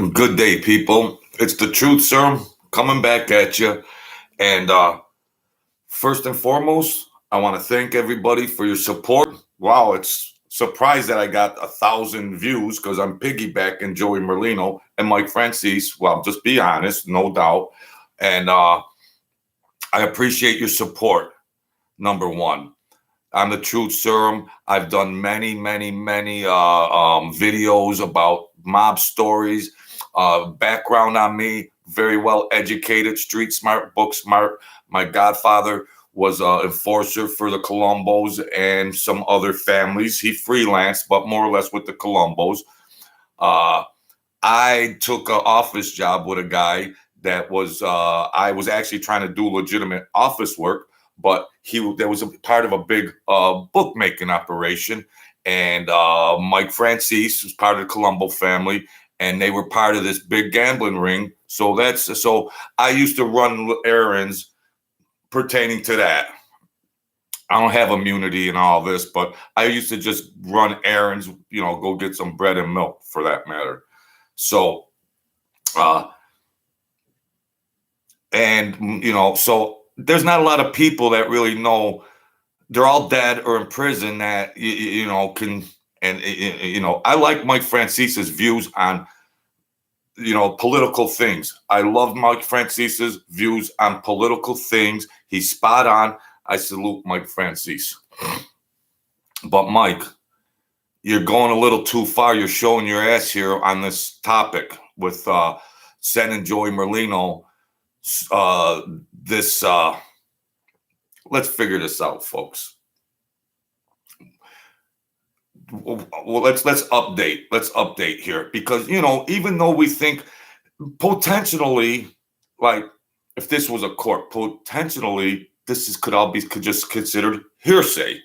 Good day, people. It's the truth serum coming back at you. And first and foremost, I want to thank everybody for your support. Wow, it's surprised that I got 1,000 views because I'm piggybacking Joey Merlino and Mike Franzese. Well, just be honest, no doubt. And I appreciate your support, number one. I'm the Truth Serum. I've done many videos about mob stories, background on me, very well educated, street smart, book smart. My godfather was an enforcer for the Colombos and some other families. He freelanced, but more or less with the Colombos. I took an office job with a guy that was, I was actually trying to do legitimate office work, but there was a part of a big bookmaking operation, and Mike Franzese was part of the Colombo family, and they were part of this big gambling ring. So I used to run errands pertaining to that. I don't have immunity and all this, but I used to just run errands, go get some bread and milk for that matter. So, so there's not a lot of people that really know. They're all dead or in prison that can. And I like Mike Francese's views on political things. I love Mike Francese's views on political things. He's spot on. I salute Mike Franzese. But Mike, you're going a little too far. You're showing your ass here on this topic with sending Joey Merlino. Let's figure this out, folks. Well, let's update. Let's update here because even though we think potentially, like if this was a court, potentially this could just considered hearsay,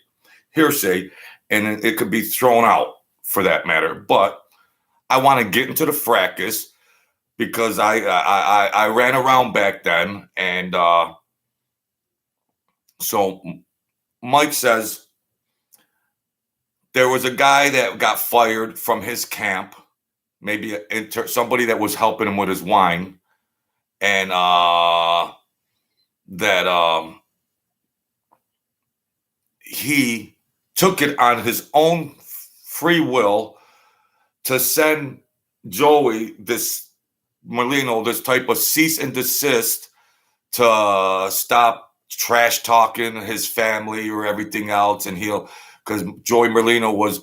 and it could be thrown out for that matter. But I want to get into the fracas because I ran around back then, and so Mike says there was a guy that got fired from his camp, maybe somebody that was helping him with his wine, and he took it on his own free will to send Joey, this Merlino, this type of cease and desist to stop trash talking his family or everything else, and because Joey Merlino was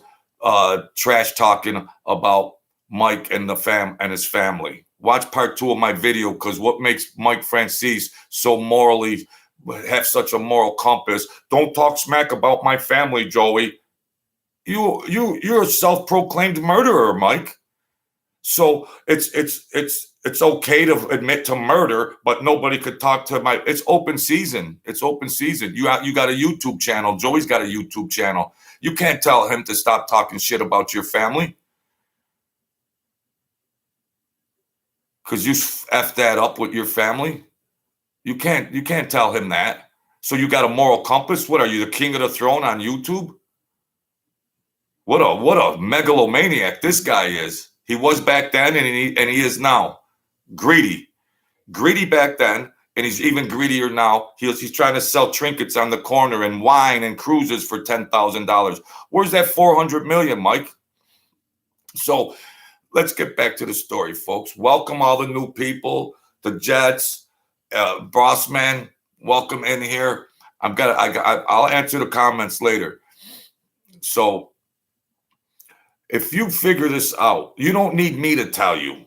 trash talking about Mike and his family. Watch part 2 of my video, because what makes Mike Franzese so morally have such a moral compass? Don't talk smack about my family, Joey. You're a self-proclaimed murderer, Mike. So it's okay to admit to murder, but nobody could talk to it's open season. It's open season. You got a YouTube channel. Joey's got a YouTube channel. You can't tell him to stop talking shit about your family because you effed that up with your family. You can't tell him that. So you got a moral compass? What are you, the king of the throne on YouTube? What a megalomaniac this guy is. He was back then, and he is now. Greedy back then, and he's even greedier now. He's trying to sell trinkets on the corner and wine and cruises for $10,000. Where's that $400 million, Mike? So let's get back to the story, folks. Welcome all the new people, the Jets, Bossman. Welcome in here. I'll answer the comments later. So if you figure this out, you don't need me to tell you.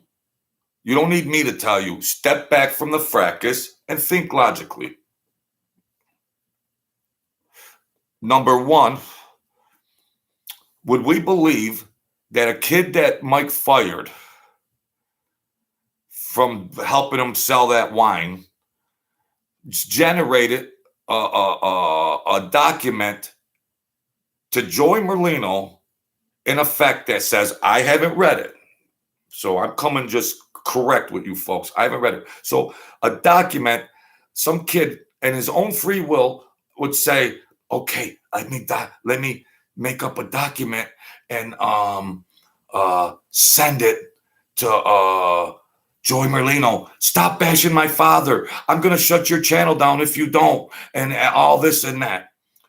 You don't need me to tell you. Step back from the fracas and think logically. Number one, would we believe that a kid that Mike fired from helping him sell that wine generated a document to Joey Merlino in effect that says, I haven't read it, so I'm coming just correct with you folks. I haven't read it. So a document, some kid in his own free will would say, okay, let me make up a document and send it Joey Merlino, stop bashing my father. I'm going to shut your channel down if you don't. And all this and that.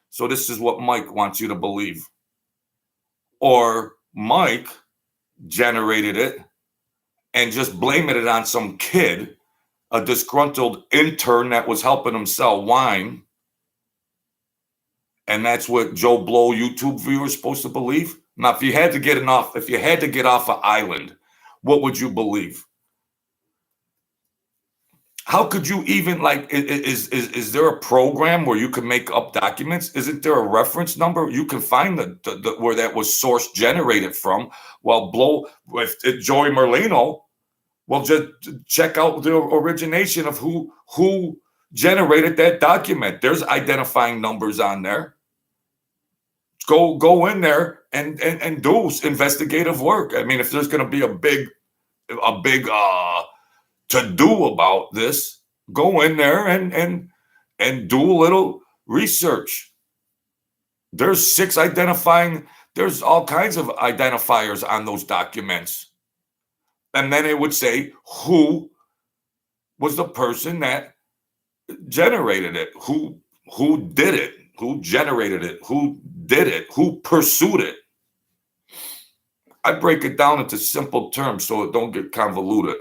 So this is what Mike wants you to believe. Or Mike generated it and just blaming it on some kid, a disgruntled intern that was helping him sell wine. And that's what Joe Blow YouTube viewers supposed to believe. Now, if you had to get off an island, what would you believe? How could you even, like, is there a program where you can make up documents? Isn't there a reference number? You can find the where that was source generated from. Well, with Joey Merlino, well, just check out the origination of who generated that document. There's identifying numbers on there. Go in there and do investigative work. I mean, if there's going to be a big to do about this, go in there and do a little research. There's there's all kinds of identifiers on those documents. And then it would say who was the person that generated it, who did it, who generated it, who did it, who pursued it. I break it down into simple terms so it don't get convoluted.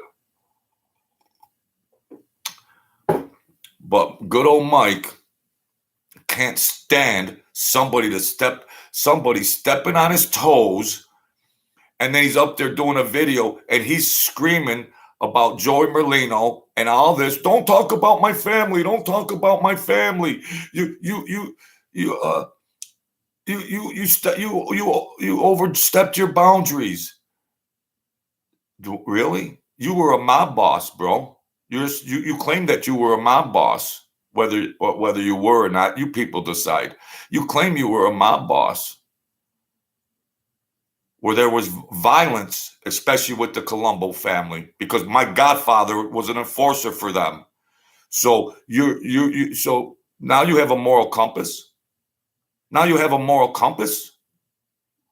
But good old Mike can't stand somebody stepping on his toes, and then he's up there doing a video and he's screaming about Joey Merlino and all this. Don't talk about my family. Don't talk about my family. You overstepped your boundaries. Really? You were a mob boss, bro. You claim that you were a mob boss, whether you were or not. You people decide. You claim you were a mob boss, where there was violence, especially with the Colombo family, because my godfather was an enforcer for them. So so now you have a moral compass. Now you have a moral compass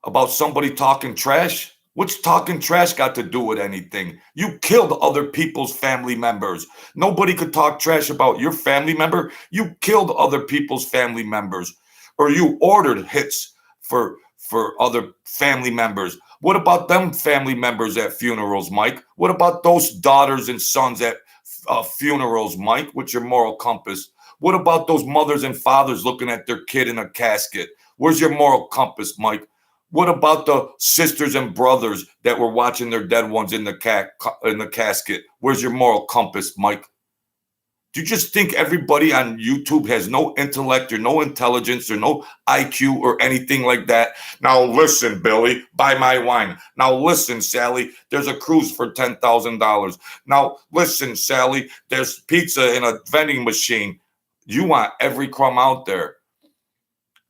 about somebody talking trash. What's talking trash got to do with anything? You killed other people's family members. Nobody could talk trash about your family member. You killed other people's family members, or you ordered hits for other family members. What about them family members at funerals, Mike? What about those daughters and sons at funerals, Mike, with your moral compass? What about those mothers and fathers looking at their kid in a casket? Where's your moral compass, Mike? What about the sisters and brothers that were watching their dead ones in the casket? Where's your moral compass, Mike? Do you just think everybody on YouTube has no intellect or no intelligence or no IQ or anything like that? Now listen, Billy, buy my wine. Now listen, Sally, there's a cruise for $10,000. Now listen, Sally, there's pizza in a vending machine. You want every crumb out there.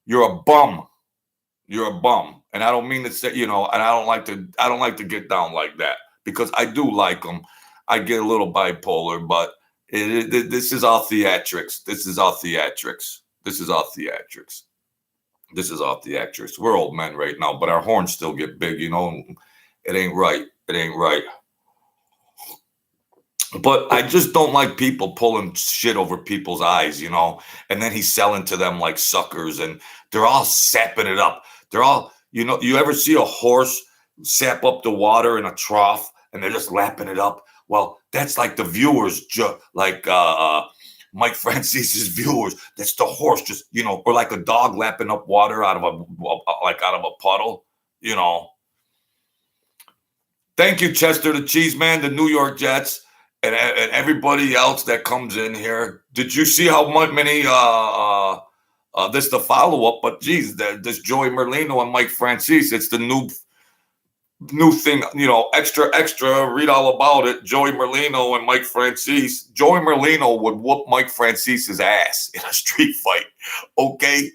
You're a bum. You're a bum. And I don't mean to say, and I don't like to get down like that, because I do like them. I get a little bipolar, but this is all theatrics. This is all theatrics. This is all theatrics. This is all theatrics. We're old men right now, but our horns still get big, It ain't right. It ain't right. But I just don't like people pulling shit over people's eyes, and then he's selling to them like suckers, and they're all sapping it up. They're all, you ever see a horse sap up the water in a trough and they're just lapping it up? Well, that's like the viewers, like Mike Franzese's viewers. That's the horse, just, or like a dog lapping up water out of a puddle, Thank you, Chester the Cheese Man, the New York Jets, and everybody else that comes in here. Did you see how many this the follow-up, but geez, this Joey Merlino and Mike Franzese, it's the new thing, extra, read all about it. Joey Merlino and Mike Franzese. Joey Merlino would whoop Mike Franzese's ass in a street fight, okay?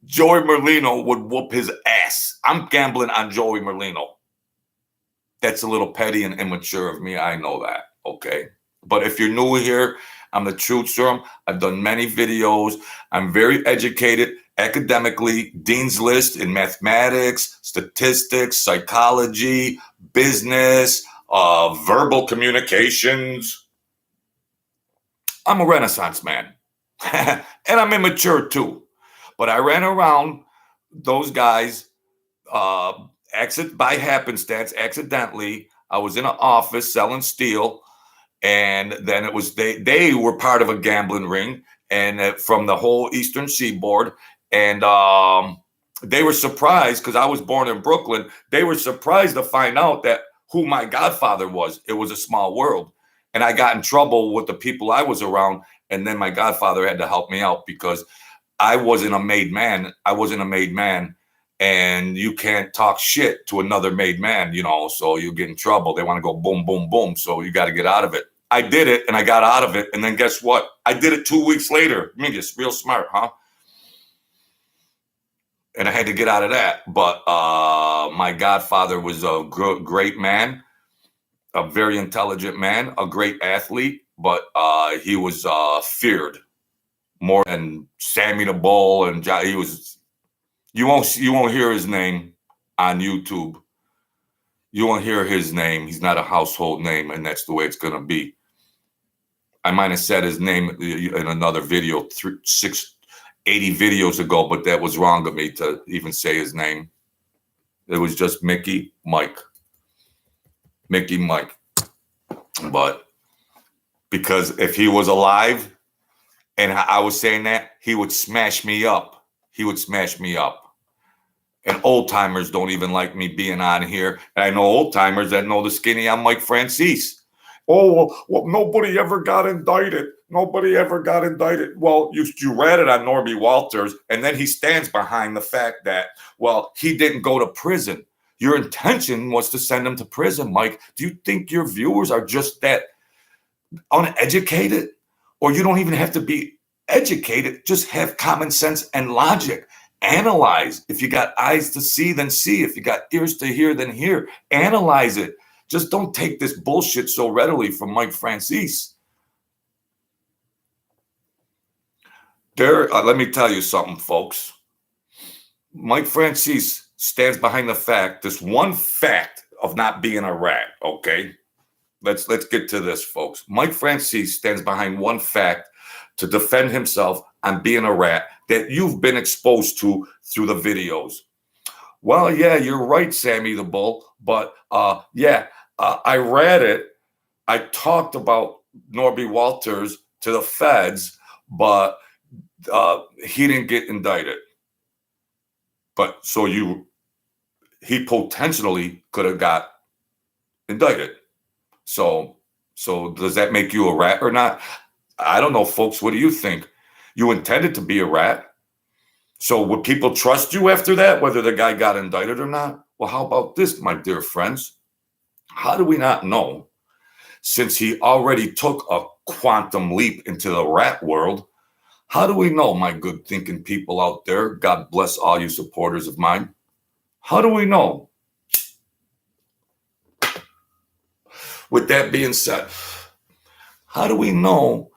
Joey Merlino would whoop his ass. I'm gambling on Joey Merlino. That's a little petty and immature of me, I know that, okay? But if you're new here, I'm the Truth Serum. I've done many videos. I'm very educated academically, Dean's List in mathematics, statistics, psychology, business, verbal communications. I'm a Renaissance man. And I'm immature too. But I ran around those guys by happenstance, accidentally. I was in an office selling steel, and then it was they were part of a gambling ring, and from the whole Eastern Seaboard, and they were surprised because I was born in Brooklyn. They were surprised to find out that who my godfather was. It was a small world, and I got in trouble with the people I was around, and then my godfather had to help me out because I wasn't a made man. I wasn't a made man. And you can't talk shit to another made man, so you get in trouble. They want to go boom, boom, boom. So you got to get out of it. I did it and I got out of it. And then guess what? I did it 2 weeks later. Mingus, real smart, huh? And I had to get out of that. But my godfather was a great man, a very intelligent man, a great athlete, but he was feared more than Sammy the Bull and he was. You won't hear his name on YouTube. You won't hear his name. He's not a household name, and that's the way it's going to be. I might have said his name in another video 80 videos ago, but that was wrong of me to even say his name. It was just Mickey Mike. Mickey Mike. But because if he was alive and I was saying that, he would smash me up. He would smash me up. And old timers don't even like me being on here. And I know old timers that know the skinny I'm Mike Franzese. Oh, well, nobody ever got indicted. Nobody ever got indicted. Well, you ratted on Norby Walters, and then he stands behind the fact that, well, he didn't go to prison. Your intention was to send him to prison, Mike. Do you think your viewers are just that uneducated? Or you don't even have to be educated. Just have common sense and logic. Analyze. If you got eyes to see, then see. If you got ears to hear, then hear. Analyze it. Just don't take this bullshit so readily from Mike Franzese. Let me tell you something, folks. Mike Franzese stands behind the fact, this one fact of not being a rat, okay? Let's get to this, folks. Mike Franzese stands behind one fact to defend himself on being a rat that you've been exposed to through the videos. Well, yeah, you're right, Sammy the Bull, but I read it. I talked about Norby Walters to the feds, but he didn't get indicted. But so he potentially could have got indicted. So does that make you a rat or not? I don't know, folks. What do you think? You intended to be a rat. So would people trust you after that, whether the guy got indicted or not? Well, how about this, my dear friends? How do we not know, since he already took a quantum leap into the rat world, how do we know, my good thinking people out there, God bless all you supporters of mine, how do we know? With that being said, how do we know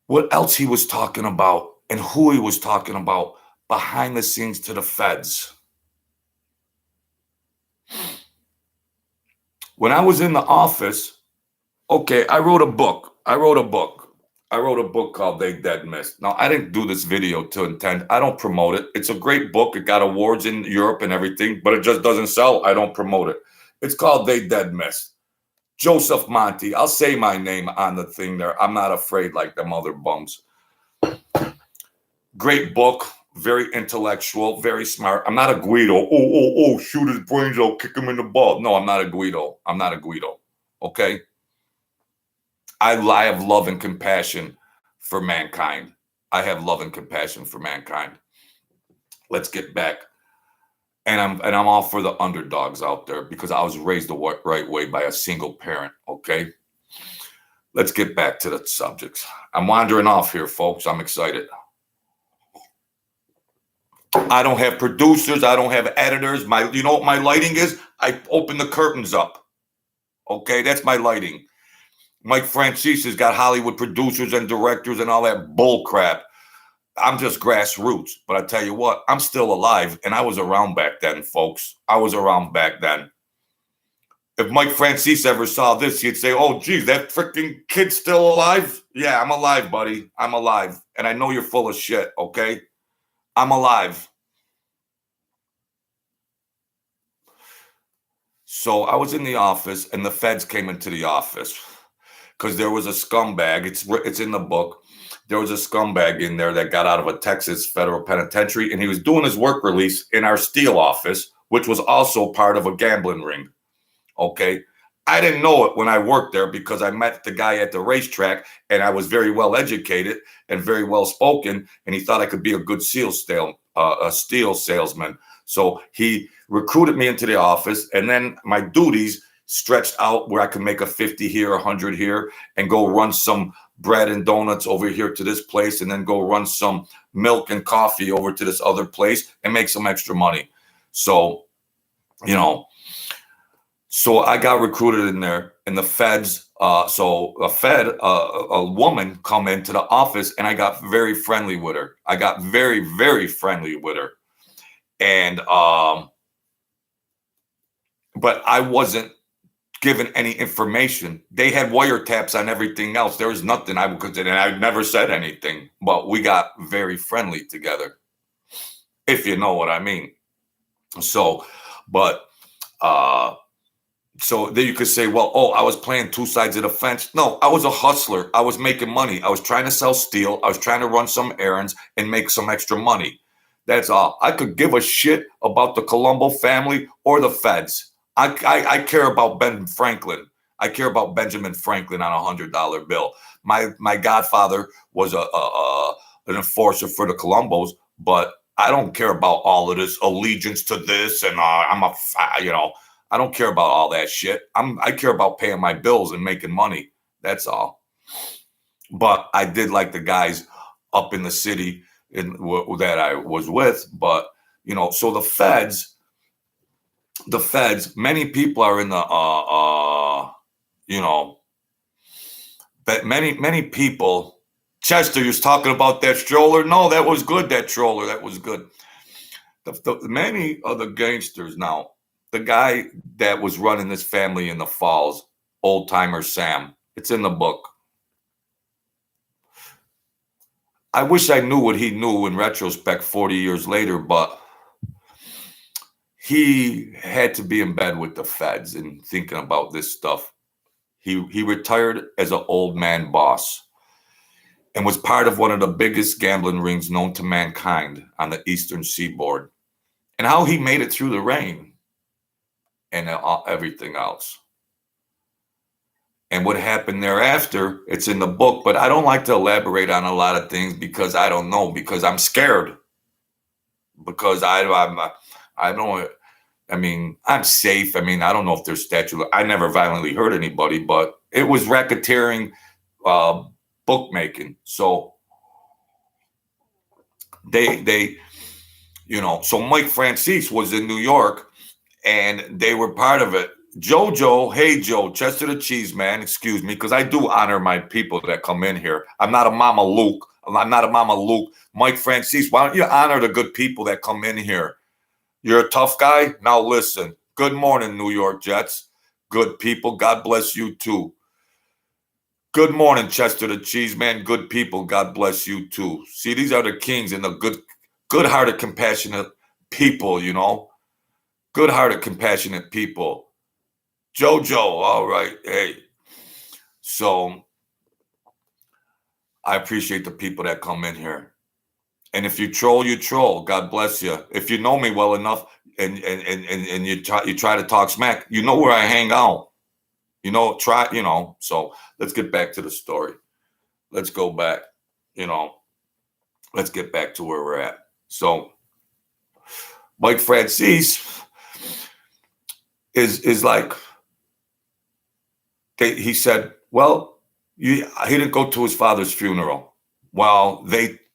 what else he was talking about and who he was talking about behind the scenes to the feds? When I was in the office, okay, I wrote a book. I wrote a book called They Dead Missed. Now, I didn't do this video to intend. I don't promote it. It's a great book. It got awards in Europe and everything, but it just doesn't sell. I don't promote it. It's called They Dead Missed. Joseph Monty. I'll say my name on the thing there. I'm not afraid like them other bums. Great book. Very intellectual. Very smart. I'm not a Guido. Oh, shoot his brains out. Kick him in the butt. No, I'm not a Guido. I'm not a Guido. Okay? I have love and compassion for mankind. I have love and compassion for mankind. Let's get back. And I'm all for the underdogs out there because I was raised the right way by a single parent, okay? Let's get back to the subjects. I'm wandering off here, folks. I'm excited. I don't have producers. I don't have editors. You know what my lighting is? I open the curtains up. Okay, that's my lighting. Mike Franzese has got Hollywood producers and directors and all that bull crap. I'm just grassroots. But I tell you what, I'm still alive, and I was around back then, folks. I was around back then. if Mike Franzese ever saw this, he'd say, "Oh, geez, that freaking kid's still alive? Yeah, I'm alive, buddy. I'm alive. And I know you're full of shit, okay? I'm alive." So I was in the office, and the feds came into the office because there was a scumbag. It's in the book. There was a scumbag in there that got out of a Texas federal penitentiary, and he was doing his work release in our steel office, which was also part of a gambling ring. Okay. I didn't know it when I worked there because I met the guy at the racetrack, and I was very well educated and very well spoken, and he thought I could be a good steel salesman. So he recruited me into the office, and then my duties stretched out where I could make a 50 here, 100 here, and go run some bread and donuts over here to this place, and then go run some milk and coffee over to this other place and make some extra money. So, you know, so I got recruited in there, and the feds, a woman come into the office, and I got very friendly with her. I got very, very friendly with her. And, but I wasn't given any information. They had wiretaps on everything else. There was nothing I could, and I never said anything, but we got very friendly together, if you know what I mean. So, but, so then you could say, well, oh, I was playing two sides of the fence. No, I was a hustler. I was making money. I was trying to sell steel. I was trying to run some errands and make some extra money. That's all. I could give a shit about the Colombo family or the feds. I care about Ben Franklin. I care about Benjamin Franklin on $100 bill. My godfather was an enforcer for the Colombos, but I don't care about all of this allegiance to this, and I don't care about all that shit. I care about paying my bills and making money. That's all. But I did like the guys up in the city that I was with. But, you know, so the feds, many people are in the, but many people, Chester, you're talking about that stroller? No, that was good, that stroller. That was good. Many of the gangsters now, the guy that was running this family in the Falls, Old Timer Sam, it's in the book. I wish I knew what he knew in retrospect 40 years later, but he had to be in bed with the feds and thinking about this stuff. He retired as an old man boss and was part of one of the biggest gambling rings known to mankind on the eastern seaboard, and how he made it through the rain and everything else. And what happened thereafter, it's in the book, but I don't like to elaborate on a lot of things because I don't know, because I'm scared. Because I'm safe. I mean, I don't know if there's statute. I never violently hurt anybody, but it was racketeering, bookmaking. So they, so Mike Franzese was in New York, and they were part of it. Jojo, hey Joe, Chester the Cheese Man, excuse me, because I do honor my people that come in here. I'm not a Mama Luke. Mike Franzese, why don't you honor the good people that come in here? You're a tough guy? Now listen. Good morning, New York Jets. Good people, God bless you too. Good morning, Chester the Cheese Man. Good people, God bless you too. See, these are the kings and the good-hearted, compassionate people, Good-hearted, compassionate people. Jojo, all right. Hey. So I appreciate the people that come in here. And if you troll, you troll. God bless you. If you know me well enough and you try to talk smack, you know where I hang out. So let's get back to the story. Let's go back, let's get back to where we're at. So Mike Franzese is like, he said, well, he didn't go to his father's funeral. Well,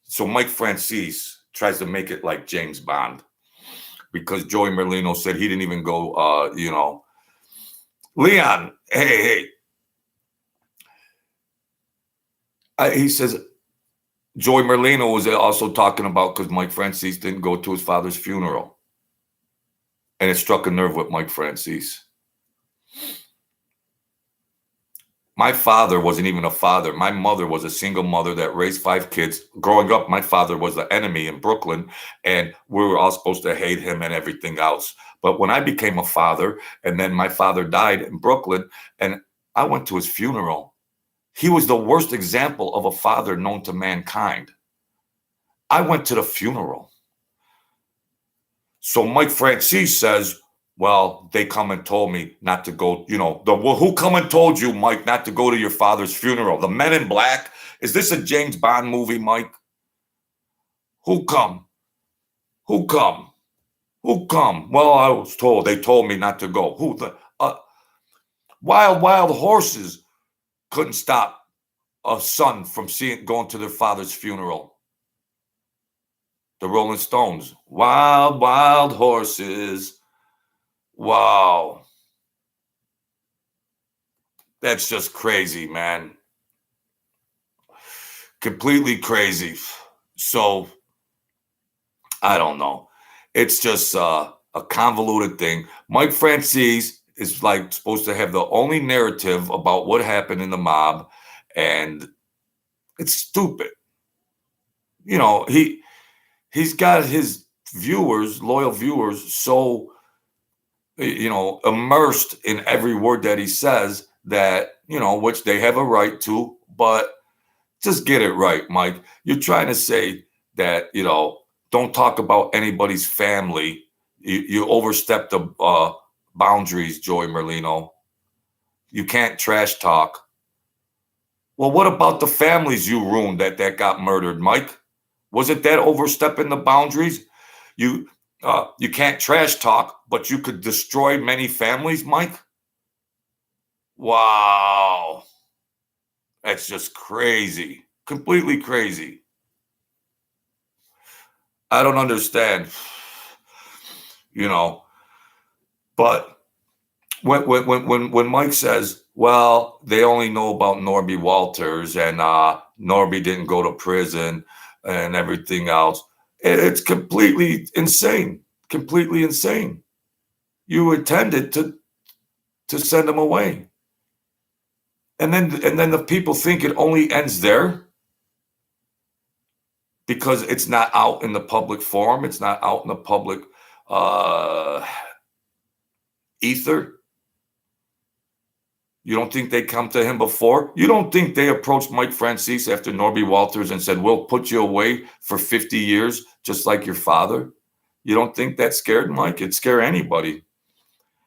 so Mike Franzese tries to make it like James Bond, because Joey Merlino said he didn't even go, Leon, hey. He says, Joey Merlino was also talking about, because Mike Franzese didn't go to his father's funeral. And it struck a nerve with Mike Franzese. My father wasn't even a father. My mother was a single mother that raised 5 kids. Growing up, my father was the enemy in Brooklyn, and we were all supposed to hate him and everything else. But when I became a father, and then my father died in Brooklyn, and I went to his funeral, he was the worst example of a father known to mankind. I went to the funeral. So Mike Franzese says, well, they come and told me not to go, who come and told you, Mike, not to go to your father's funeral? The Men in Black? Is this a James Bond movie, Mike? Who come? Who come? Who come? Well, I was told. They told me not to go. Who? Wild horses couldn't stop a son from going to their father's funeral. The Rolling Stones. Wild horses. Wow. That's just crazy, man. Completely crazy. So, I don't know. It's just a convoluted thing. Mike Franzese is like supposed to have the only narrative about what happened in the mob, and it's stupid. He's got his viewers, loyal viewers, so immersed in every word that he says that, which they have a right to, but just get it right, Mike. You're trying to say that, don't talk about anybody's family. You overstep the boundaries, Joey Merlino. You can't trash talk. Well, what about the families you ruined that got murdered, Mike? Wasn't that overstepping the boundaries? You can't trash talk, but you could destroy many families, Mike? Wow. That's just crazy. Completely crazy. I don't understand. But when Mike says, well, they only know about Norby Walters and Norby didn't go to prison and everything else, it's completely insane. Completely insane. You intended to send him away. And then the people think it only ends there because it's not out in the public forum. It's not out in the public ether. You don't think they come to him before? You don't think they approached Mike Franzese after Norby Walters and said, we'll put you away for 50 years, just like your father? You don't think that scared Mike? It'd scare anybody.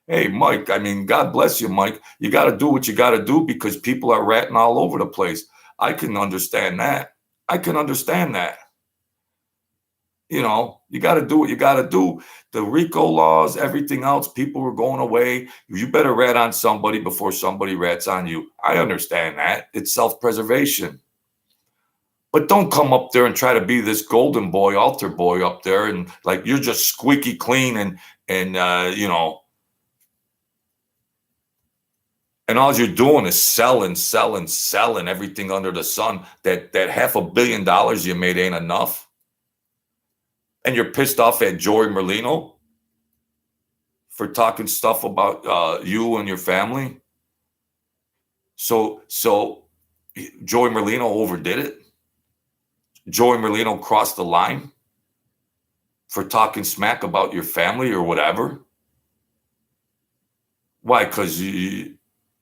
Hey, Mike, I mean, God bless you, Mike. You got to do what you got to do because people are ratting all over the place. I can understand that. I can understand that. You got to do what you got to do. The RICO laws, everything else, people were going away. You better rat on somebody before somebody rats on you. I understand that. It's self-preservation. But don't come up there and try to be this golden boy, altar boy up there and like you're just squeaky clean and and all you're doing is selling everything under the sun. That $500 million you made ain't enough. And you're pissed off at Joey Merlino for talking stuff about you and your family. So Joey Merlino overdid it. Joey Merlino crossed the line for talking smack about your family or whatever. Why? Because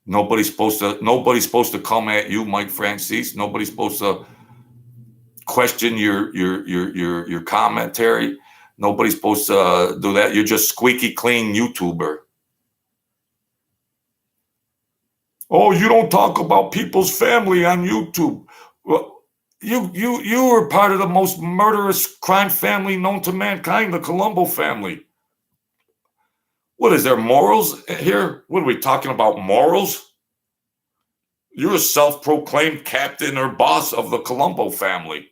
nobody's supposed to come at you, Mike Franzese. Nobody's supposed to question your commentary. Nobody's supposed to do that. You're just squeaky clean YouTuber. Oh, you don't talk about people's family on YouTube. Well, you were part of the most murderous crime family known to mankind, the Colombo family. What is there, morals here? What are we talking about, morals? You're a self-proclaimed captain or boss of the Colombo family.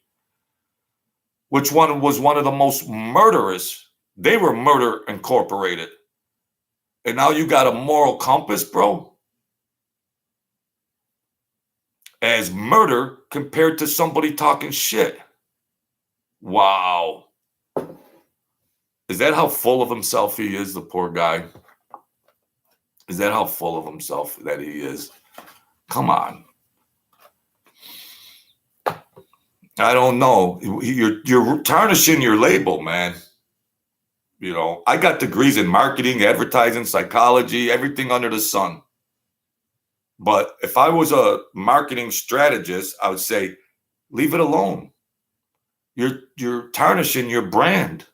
Which one was one of the most murderous? They were Murder Incorporated. And now you got a moral compass, bro? As murder compared to somebody talking shit. Wow. Is that how full of himself he is, the poor guy? Is that how full of himself that he is? Come on. I don't know. You're tarnishing your label, man. You know, I got degrees in marketing, advertising, psychology, everything under the sun. But if I was a marketing strategist, I would say, leave it alone. You're tarnishing your brand.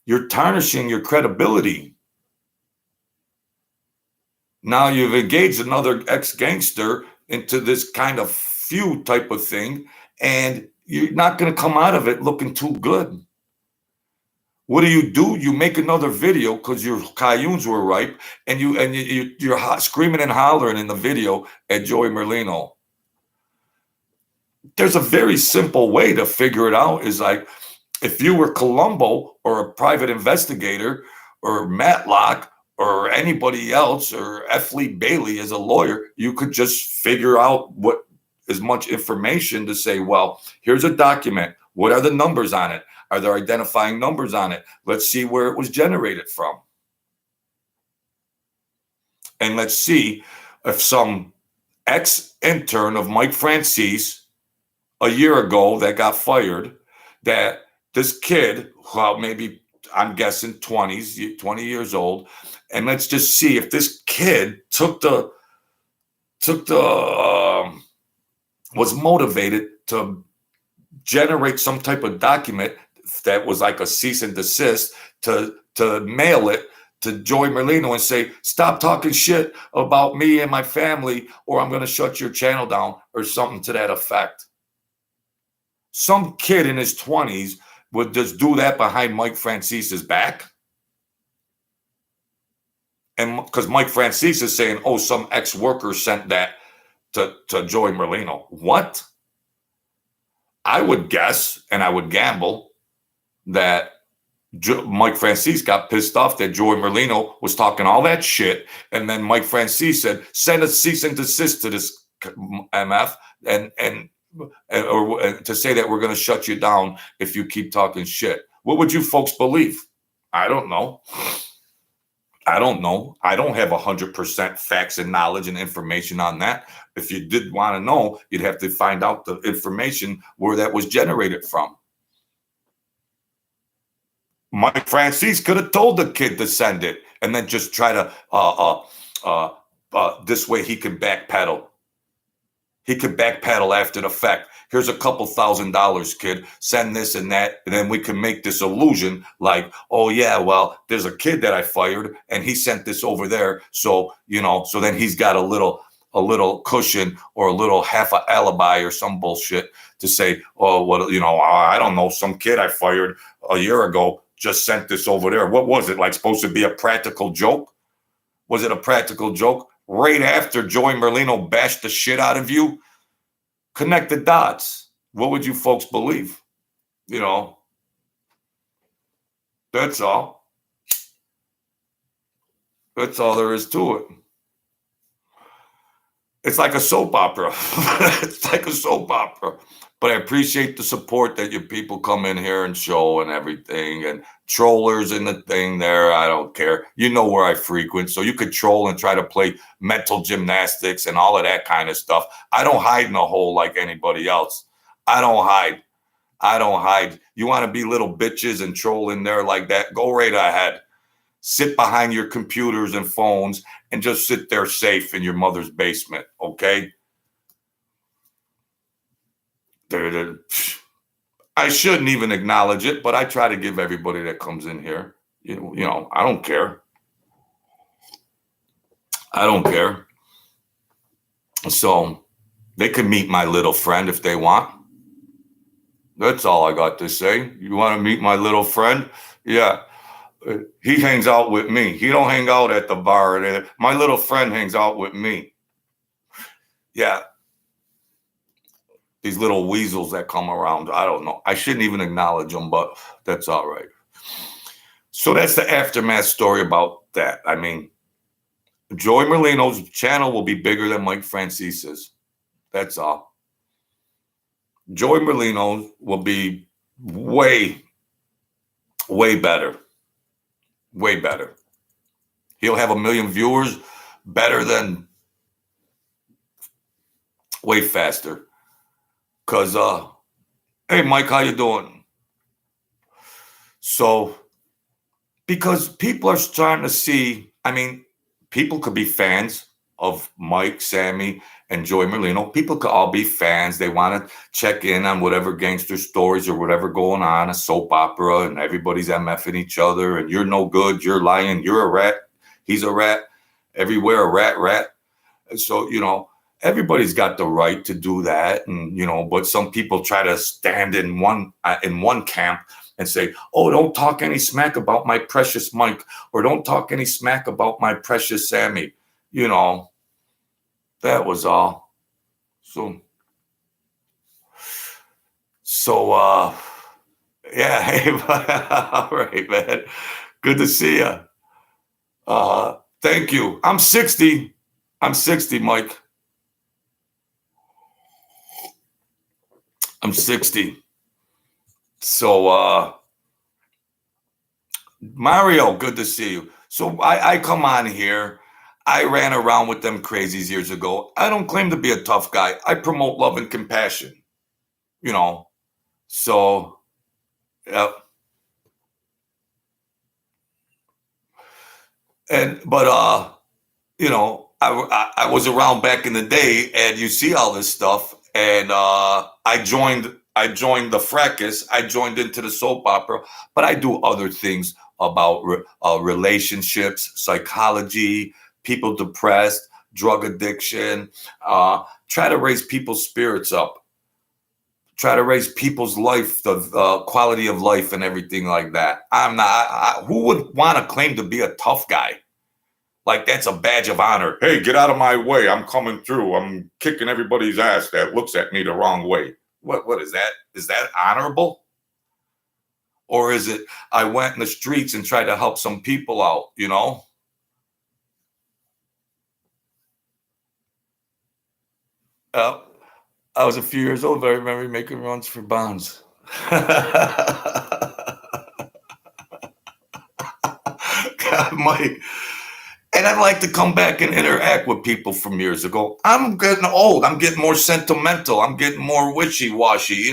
You're tarnishing your credibility. Now you've engaged another ex-gangster into this kind of feud type of thing, and you're not going to come out of it looking too good. What do? You make another video because your cayunes were ripe, and you're screaming and hollering in the video at Joey Merlino. There's a very simple way to figure it out. Is like, if you were Columbo or a private investigator or Matlock or anybody else or F. Lee Bailey as a lawyer, you could just figure out what as much information to say, well, here's a document. What are the numbers on it? Are there identifying numbers on it? Let's see where it was generated from. And let's see if some ex-intern of Mike Franzese a year ago that got fired, that this kid, well, maybe I'm guessing 20 years old, and let's just see if this kid was motivated to generate some type of document that was like a cease and desist to mail it to Joey Merlino and say, stop talking shit about me and my family, or I'm going to shut your channel down, or something to that effect. Some kid in his 20s would just do that behind Mike Francese's back. And because Mike Franzese is saying, oh, some ex-worker sent that to Joey Merlino. What? I would guess, and I would gamble, that Mike Franzese got pissed off that Joey Merlino was talking all that shit, and then Mike Franzese said, send a cease and desist to this MF, or to say that we're going to shut you down if you keep talking shit. What would you folks believe? I don't know. I don't have 100% facts and knowledge and information on that. If you did want to know, you'd have to find out the information where that was generated from. Mike Franzese could have told the kid to send it and then just try to, this way he could backpedal. He could backpedal after the fact. Here's a couple $1,000, kid. Send this and that. And then we can make this illusion like, oh, yeah, well, there's a kid that I fired and he sent this over there. So, so then he's got a little cushion or a little half a alibi or some bullshit to say, oh, well, I don't know. Some kid I fired a year ago just sent this over there. What was it? Like supposed to be a practical joke? Was it a practical joke? Right after Joey Merlino bashed the shit out of you? Connect the dots. What would you folks believe? That's all. That's all there is to it. It's like a soap opera. It's like a soap opera. But I appreciate the support that your people come in here and show and everything. And trollers in the thing there, I don't care. You know where I frequent. So you could troll and try to play mental gymnastics and all of that kind of stuff. I don't hide in a hole like anybody else. I don't hide. You want to be little bitches and troll in there like that? Go right ahead. Sit behind your computers and phones and just sit there safe in your mother's basement, okay? I shouldn't even acknowledge it, but I try to give everybody that comes in here, I don't care. I don't care. So they can meet my little friend if they want. That's all I got to say. You want to meet my little friend? Yeah. He hangs out with me. He don't hang out at the bar. My little friend hangs out with me. Yeah. These little weasels that come around. I don't know. I shouldn't even acknowledge them, but that's all right. So that's the aftermath story about that. I mean, Joey Merlino's channel will be bigger than Mike Francese's. That's all. Joey Merlino will be way, way better. Way better. He'll have 1 million viewers better than way faster. Cause hey Mike, how you doing? So because people are starting to see, I mean, people could be fans of Mike, Sammy, and Joey Merlino. People could all be fans. They want to check in on whatever gangster stories or whatever going on, a soap opera, and everybody's MFing each other, and you're no good, you're lying, you're a rat, he's a rat, everywhere a rat, rat. So, everybody's got the right to do that. And, but some people try to stand in one camp and say, oh, don't talk any smack about my precious Mike, or don't talk any smack about my precious Sammy. That was all. So, yeah, hey, all right, man. Good to see you. Thank you. I'm 60. I'm 60, Mike. I'm 60. So, Mario, good to see you. So I come on here. I ran around with them crazies years ago. I don't claim to be a tough guy. I promote love and compassion, you know. So, yeah. I was around back in the day, and you see all this stuff, and I joined the fracas. I joined into the soap opera, but I do other things about relationships, psychology, people depressed, drug addiction. Try to raise people's spirits up. Try to raise people's life, the quality of life, and everything like that. I'm not. Who would want to claim to be a tough guy? Like that's a badge of honor. Hey, get out of my way. I'm coming through. I'm kicking everybody's ass that looks at me the wrong way. What is that? Is that honorable? Or is it I went in the streets and tried to help some people out? Uh, I was a few years old, but I remember making runs for bonds. God, Mike. And I'd like to come back and interact with people from years ago. I'm getting old. I'm getting more sentimental. I'm getting more wishy-washy.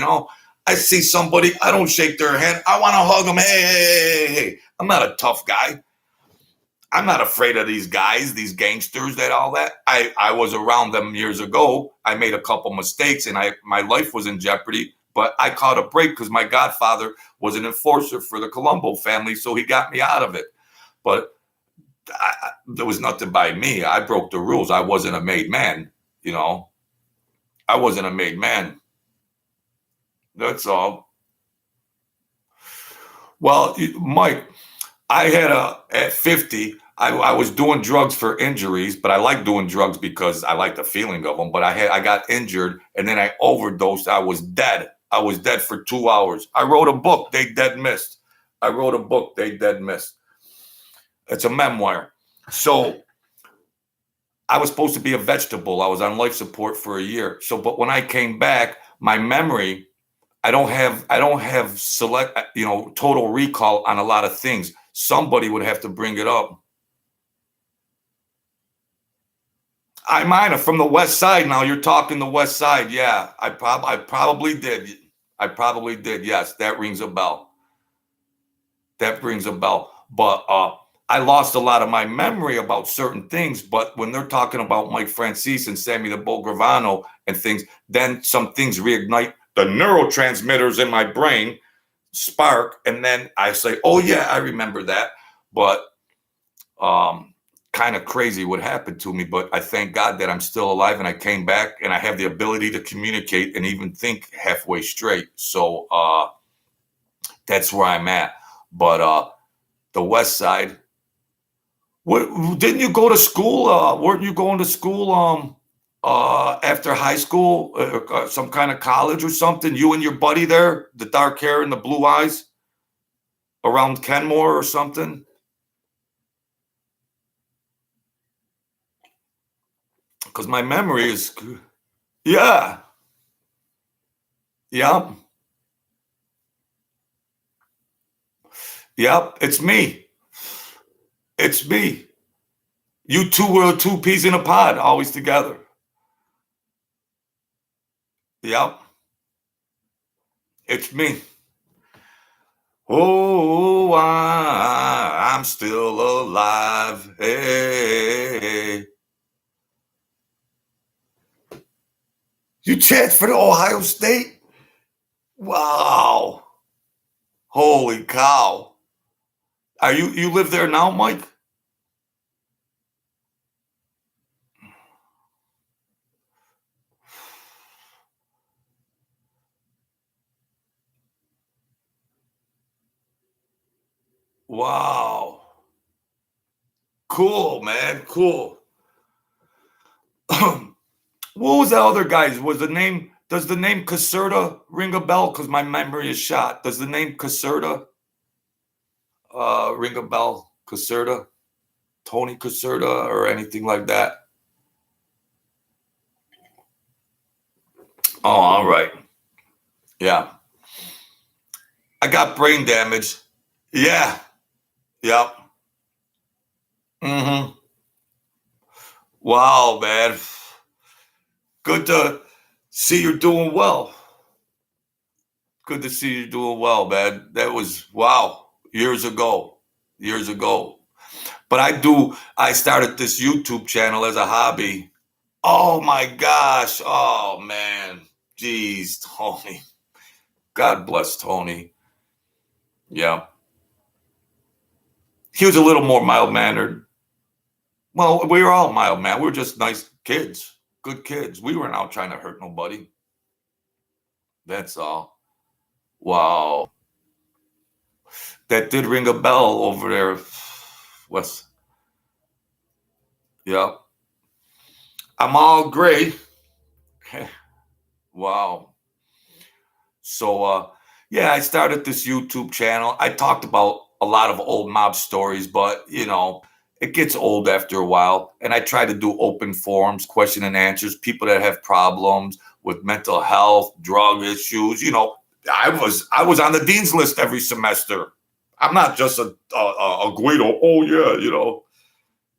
I see somebody, I don't shake their hand. I want to hug them. Hey. I'm not a tough guy. I'm not afraid of these guys, these gangsters, that all that. I was around them years ago. I made a couple mistakes, and my life was in jeopardy. But I caught a break because my godfather was an enforcer for the Colombo family, so he got me out of it. But there was nothing by me. I broke the rules. I wasn't a made man, I wasn't a made man. That's all. Well, Mike, I had at 50, I was doing drugs for injuries, but I like doing drugs because I like the feeling of them. But I got injured, and then I overdosed. I was dead. I was dead for 2 hours. I wrote a book, They Dead Missed. I wrote a book, They Dead Missed. It's a memoir. So I was supposed to be a vegetable. I was on life support for a year. So, but when I came back, my memory, I don't have total recall on a lot of things. Somebody would have to bring it up. I might have from the West Side. Now you're talking the West Side. Yeah, I probably did. I probably did. Yes, that rings a bell. That rings a bell. But I lost a lot of my memory about certain things. But when they're talking about Mike Franzese and Sammy the Bull Gravano and things, then some things reignite the neurotransmitters in my brain, spark, and then I say, "Oh yeah, I remember that." But kind of crazy what happened to me. But I thank God that I'm still alive and I came back and I have the ability to communicate and even think halfway straight. So that's where I'm at. But the West Side. What didn't you go to school? Weren't you going to school after high school, some kind of college or something? You and your buddy there, the dark hair and the blue eyes, around Kenmore or something? Because my memory is, yeah, yep, yep. It's me. It's me. You two were two peas in a pod, always together. Yep. It's me. Oh, I'm still alive. Hey. You chant for the Ohio State? Wow. Holy cow. Are you live there now, Mike? Wow. Cool, man. Cool. What was that other guy's? Does the name Caserta ring a bell? Because my memory is shot. Does the name Caserta ring a bell? Caserta? Tony Caserta or anything like that? Oh, all right. Yeah. I got brain damage. Yeah. Yep. Mm-hmm. Wow, man. Good to see you're doing well. Good to see you doing well, man. That was wow, years ago. Years ago. But I started this YouTube channel as a hobby. Oh my gosh. Oh man. Jeez, Tony. God bless Tony. Yeah. He was a little more mild mannered. Well, we were all mild man. We were just nice kids, good kids. We weren't out trying to hurt nobody. That's all. Wow. That did ring a bell over there. West. Yeah. I'm all gray. Wow. So yeah, I started this YouTube channel. I talked about a lot of old mob stories, but it gets old after a while. And I try to do open forums, question and answers, people that have problems with mental health, drug issues. I was on the dean's list every semester. I'm not just a Guido. Oh yeah.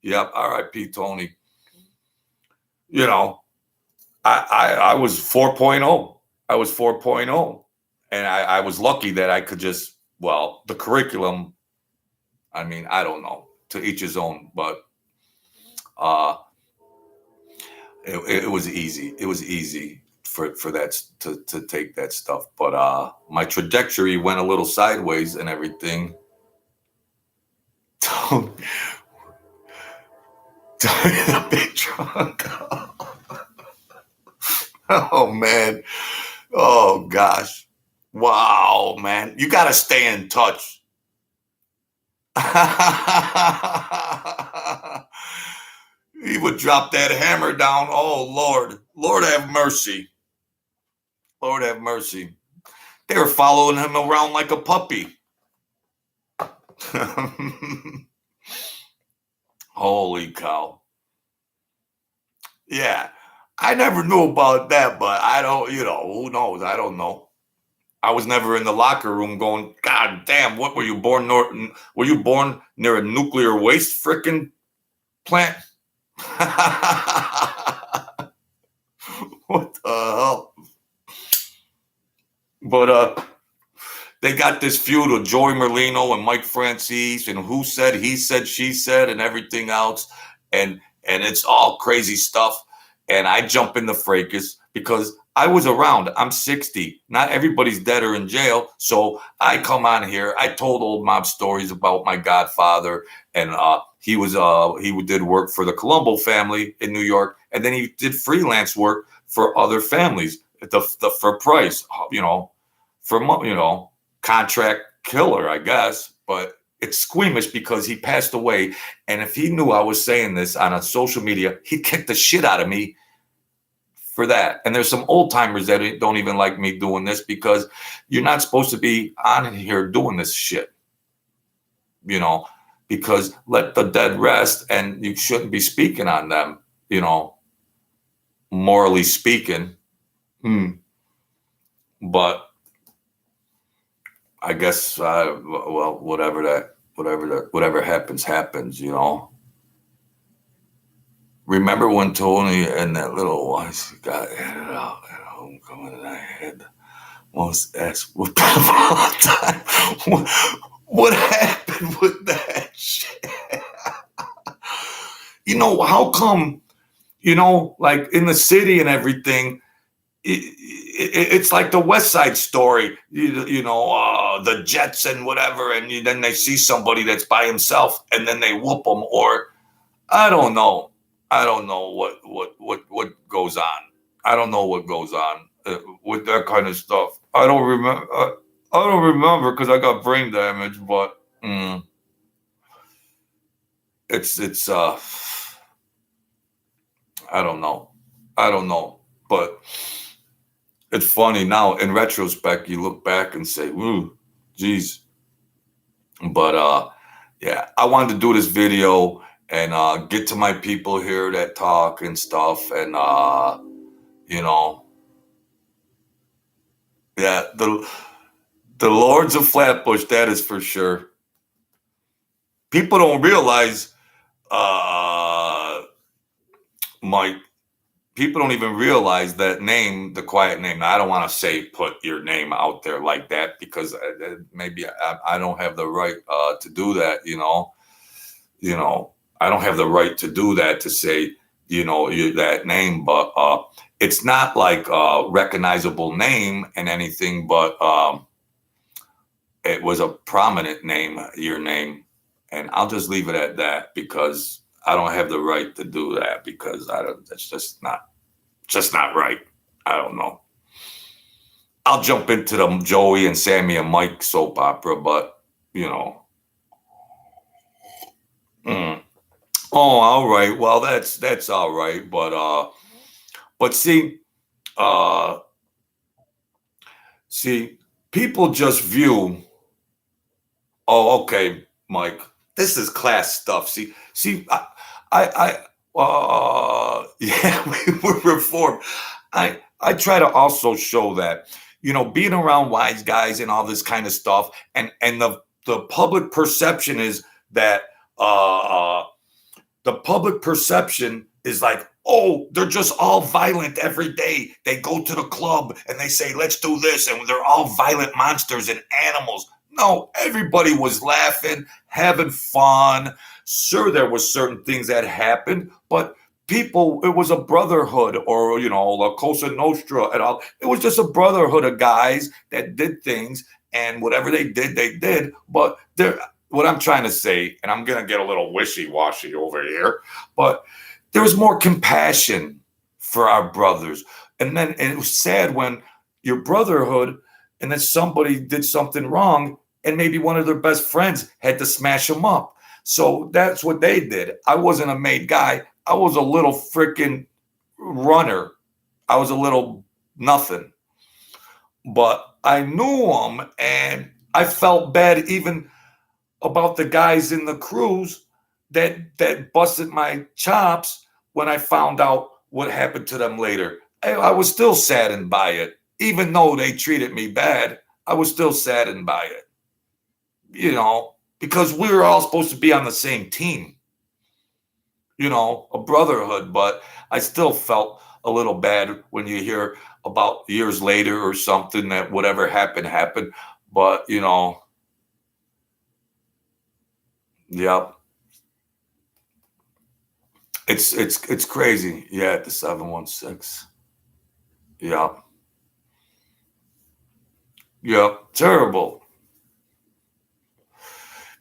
Yep. R.I.P. Tony. I was 4.0. I was 4.0. And I was lucky that I could the curriculum, I mean, I don't know, to each his own, but it was easy. It was easy for that to take that stuff. But my trajectory went a little sideways and everything. The big trunk. Oh man. Oh gosh. Wow, man. You got to stay in touch. He would drop that hammer down. Oh, Lord. Lord have mercy. Lord have mercy. They were following him around like a puppy. Holy cow. Yeah. I never knew about that, but I don't, who knows? I don't know. I was never in the locker room going, God damn, what were you born were you born near a nuclear waste frickin' plant? What the hell? But they got this feud with Joey Merlino and Mike Franzese and who said, he said, she said, and everything else. And it's all crazy stuff. And I jump in the fracas because I was around. I'm 60. Not everybody's dead or in jail. So I come on here. I told old mob stories about my godfather. And he did work for the Colombo family in New York. And then he did freelance work for other families for price, for contract killer, I guess. But it's squeamish because he passed away. And if he knew I was saying this on a social media, he'd kick the shit out of me for that. And there's some old timers that don't even like me doing this because you're not supposed to be on here doing this shit, because let the dead rest and you shouldn't be speaking on them, morally speaking. But I guess, whatever happens, Remember when Tony and that little wife got headed out at homecoming and I had the most ass whooping of all time? What happened with that shit? You know, how come, you know, like in the city and everything, it's like the West Side Story, you know, the Jets and whatever, and then they see somebody that's by himself and then they whoop them, or I don't know. I don't know what goes on. I don't know what goes on with that kind of stuff. I don't remember. I don't remember because I got brain damage. But it's I don't know. I don't know. But it's funny now in retrospect. You look back and say, "Ooh, geez." But yeah, I wanted to do this video and get to my people here that talk and stuff, and you know, yeah, the Lords of Flatbush, that is for sure. People don't realize, Mike. People don't even realize that name, the quiet name. Now, I don't want to say put your name out there like that because maybe I don't have the right to do that. You know, I don't have the right to do that, to say, you know, that name, but it's not like a recognizable name and anything, but it was a prominent name, your name, and I'll just leave it at that because I don't have the right to do that because that's just not right. I don't know. I'll jump into the Joey and Sammy and Mike soap opera, but you know. Oh, all right. Well, that's all right, but uh, see, people just view. Oh, okay, Mike. This is class stuff. Yeah, we were reformed. I try to also show that, you know, being around wise guys and all this kind of stuff, and the public perception is that the public perception is like, oh, they're just all violent every day. They go to the club and they say, let's do this. And they're all violent monsters and animals. No, everybody was laughing, having fun. Sure, there was certain things that happened, but people, it was a brotherhood, or, you know, La Cosa Nostra and all. It was just a brotherhood of guys that did things, and whatever they did, they did. But what I'm trying to say, and I'm going to get a little wishy-washy over here, but there was more compassion for our brothers. And it was sad when your brotherhood, and then somebody did something wrong, and maybe one of their best friends had to smash them up. So that's what they did. I wasn't a made guy. I was a little freaking runner. I was a little nothing. But I knew them, and I felt bad even about the guys in the cruise that busted my chops when I found out what happened to them later. I was still saddened by it. Even though they treated me bad, I was still saddened by it. You know, because we were all supposed to be on the same team. You know, a brotherhood, but I still felt a little bad when you hear about years later or something that whatever happened. But, you know, yep. It's crazy. Yeah, the 716. Yeah. Yep. Terrible.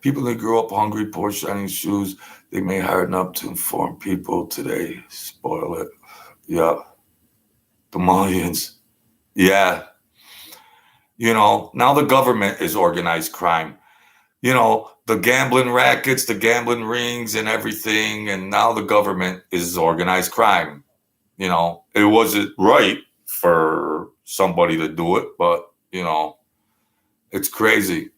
People that grew up hungry, poor, shining shoes, they may harden up to inform people today. Spoil it. Yeah. The millions. Yeah. You know, now the government is organized crime. You know, the gambling rackets, the gambling rings and everything. And now the government is organized crime. You know, it wasn't right for somebody to do it, but, you know, it's crazy.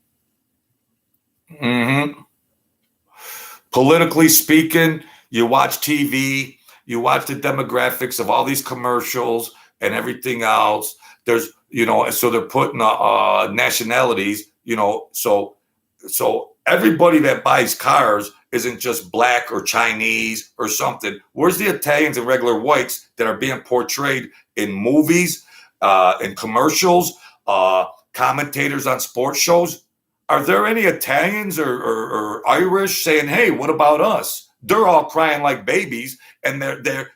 Politically speaking, you watch TV, you watch the demographics of all these commercials and everything else. There's, you know, so they're putting nationalities, you know, so everybody that buys cars isn't just black or Chinese or something? Where's the Italians and regular whites that are being portrayed in movies, in commercials, commentators on sports shows? Are there any Italians or Irish saying, "Hey, what about us?" They're all crying like babies, and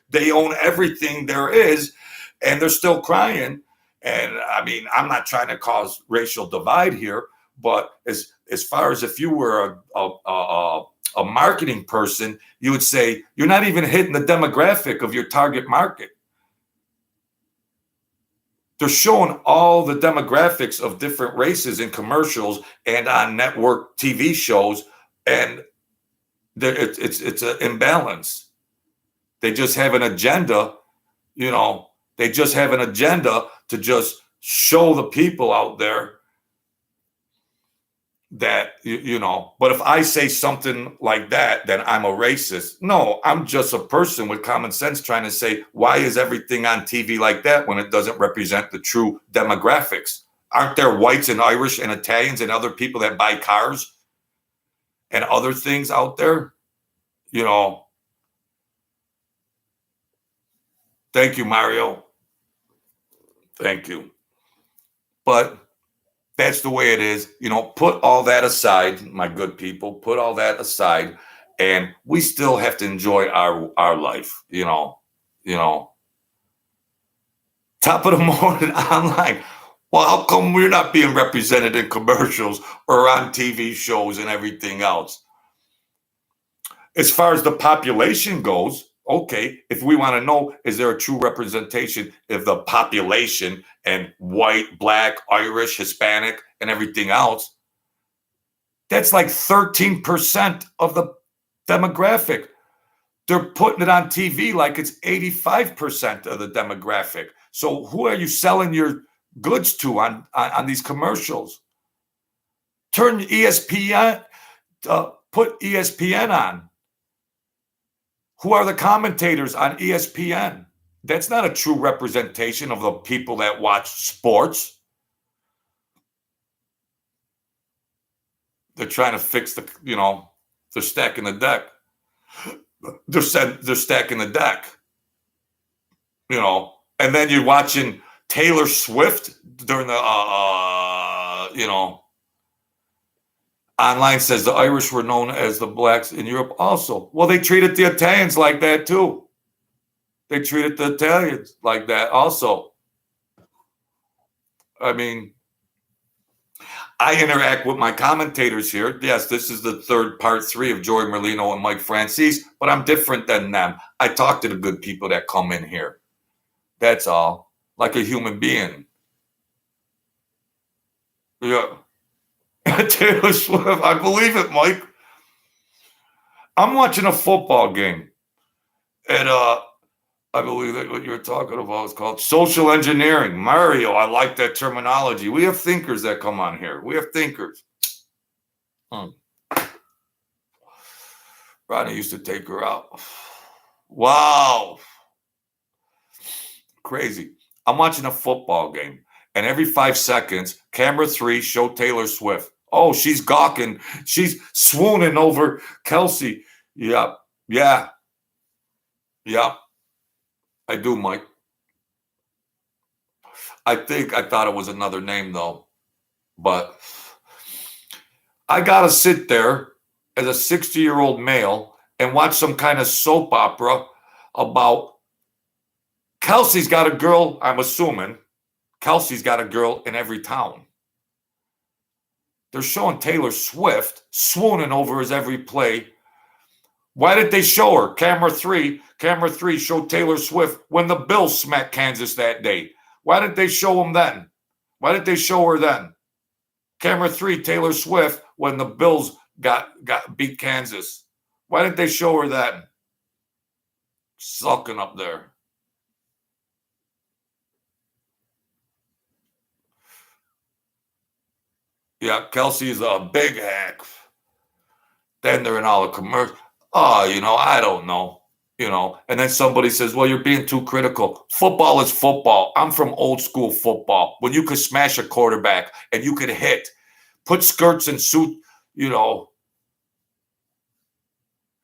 they own everything there is, and they're still crying. And I mean, I'm not trying to cause racial divide here, but as far as if you were a marketing person, you would say you're not even hitting the demographic of your target market. They're showing all the demographics of different races in commercials and on network TV shows, and it's an imbalance. They just have an agenda, they just have an agenda to just show the people out there that, but if I say something like that, then I'm a racist. No, I'm just a person with common sense trying to say, why is everything on TV like that when it doesn't represent the true demographics? Aren't there whites and Irish and Italians and other people that buy cars and other things out there? Thank you, Mario. Thank you. But that's the way it is. Put all that aside, my good people, put all that aside, and we still have to enjoy our life, Top of the morning online. Well, how come we're not being represented in commercials or on TV shows and everything else? As far as the population goes, okay, if we want to know, is there a true representation of the population and white, black, Irish, Hispanic, and everything else? That's like 13% of the demographic. They're putting it on TV like it's 85% of the demographic. So who are you selling your goods to on these commercials? Turn ESPN, put ESPN on. Who are the commentators on ESPN? That's not a true representation of the people that watch sports. They're trying to fix they're stacking the deck. They're stacking the deck. And then you're watching Taylor Swift during the, online says the Irish were known as the blacks in Europe also. Well, they treated the Italians like that too. They treated the Italians like that also. I mean, I interact with my commentators here. Yes, this is the third part 3 of Joey Merlino and Mike Franzese, but I'm different than them. I talk to the good people that come in here. That's all. Like a human being. Yeah. Taylor Swift, I believe it, Mike. I'm watching a football game, and I believe that what you're talking about is called social engineering. Mario, I like that terminology. We have thinkers that come on here. We have thinkers. Ronnie used to take her out. Wow. Crazy. I'm watching a football game, and every 5 seconds, camera 3, show Taylor Swift. Oh, she's gawking. She's swooning over Kelsey. Yep. Yeah. Yep. I do, Mike. I thought it was another name, though. But I got to sit there as a 60-year-old male and watch some kind of soap opera about Kelsey's got a girl, I'm assuming. Kelsey's got a girl in every town. They're showing Taylor Swift swooning over his every play. Why did they show her? Camera 3 showed Taylor Swift when the Bills smacked Kansas that day. Why did they show him then? Why did they show her then? Camera 3, Taylor Swift when the Bills got beat Kansas. Why didn't they show her then? Sulking up there. Yeah, Kelsey's a big hack. Then they're in all the commercials. Oh, I don't know. And then somebody says, well, you're being too critical. Football is football. I'm from old school football. When you could smash a quarterback and you could hit, put skirts and suit,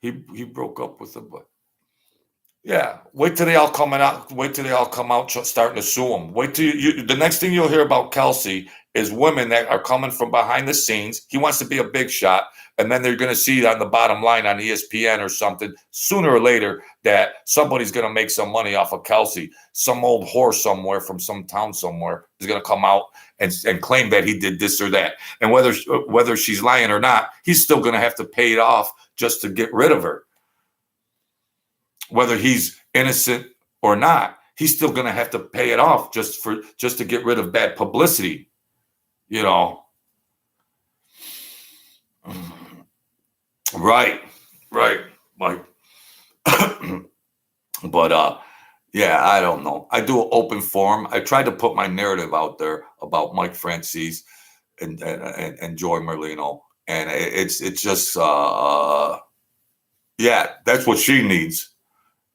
He broke up with her, but yeah. Wait till they all come out. Wait till they all come out starting to sue him. Wait till the next thing you'll hear about Kelsey is women that are coming from behind the scenes. He wants to be a big shot, and then they're going to see on the bottom line on ESPN or something sooner or later that somebody's going to make some money off of Kelsey. Some old whore somewhere from some town somewhere is going to come out and claim that he did this or that. And whether she's lying or not, he's still going to have to pay it off just to get rid of her. Whether he's innocent or not, he's still going to have to pay it off just to get rid of bad publicity, you know. Right, Mike. But yeah, I don't know. I do an open forum. I tried to put my narrative out there about Mike Franzese and Joy Merlino, and it's just yeah, that's what she needs.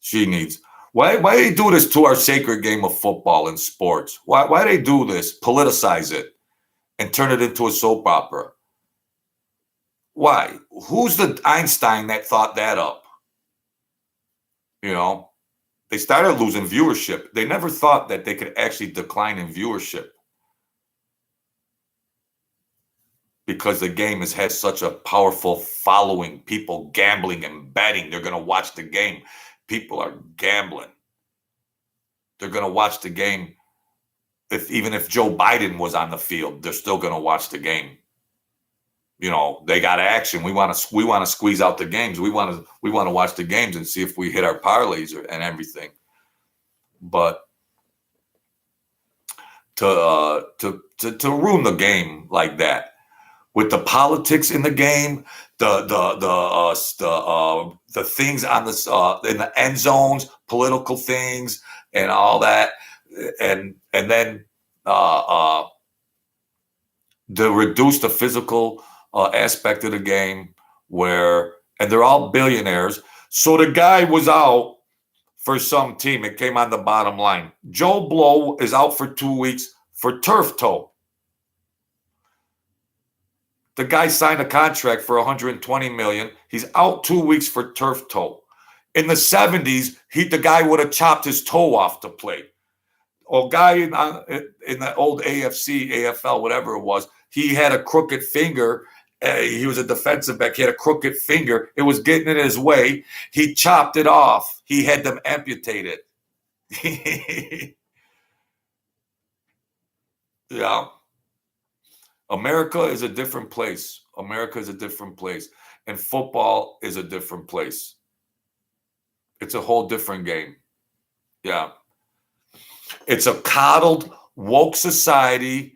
She needs. Why they do this to our sacred game of football and sports? Why they do this? Politicize it and turn it into a soap opera. Why? Who's the Einstein that thought that up? You know, they started losing viewership. They never thought that they could actually decline in viewership because the game has had such a powerful following. People gambling and betting. They're going to watch the game. People are gambling. They're going to watch the game. Even if Joe Biden was on the field, they're still going to watch the game. You know, they got action. We want to squeeze out the games. We want to watch the games and see if we hit our parlays and everything. But to ruin the game like that, with the politics in the game, the things on in the end zones, political things, and all that, and then to reduce the physical aspect of the game, and they're all billionaires. So the guy was out for some team. It came on the bottom line. Joe Blow is out for 2 weeks for turf toe. The guy signed a contract for $120 million. He's out 2 weeks for turf toe. In the 70s, the guy would have chopped his toe off to play. A guy in the old AFC, AFL, whatever it was, he had a crooked finger. He was a defensive back. He had a crooked finger. It was getting in his way. He chopped it off. He had them amputate it. Yeah. America is a different place. America is a different place. And football is a different place. It's a whole different game. Yeah. It's a coddled, woke society.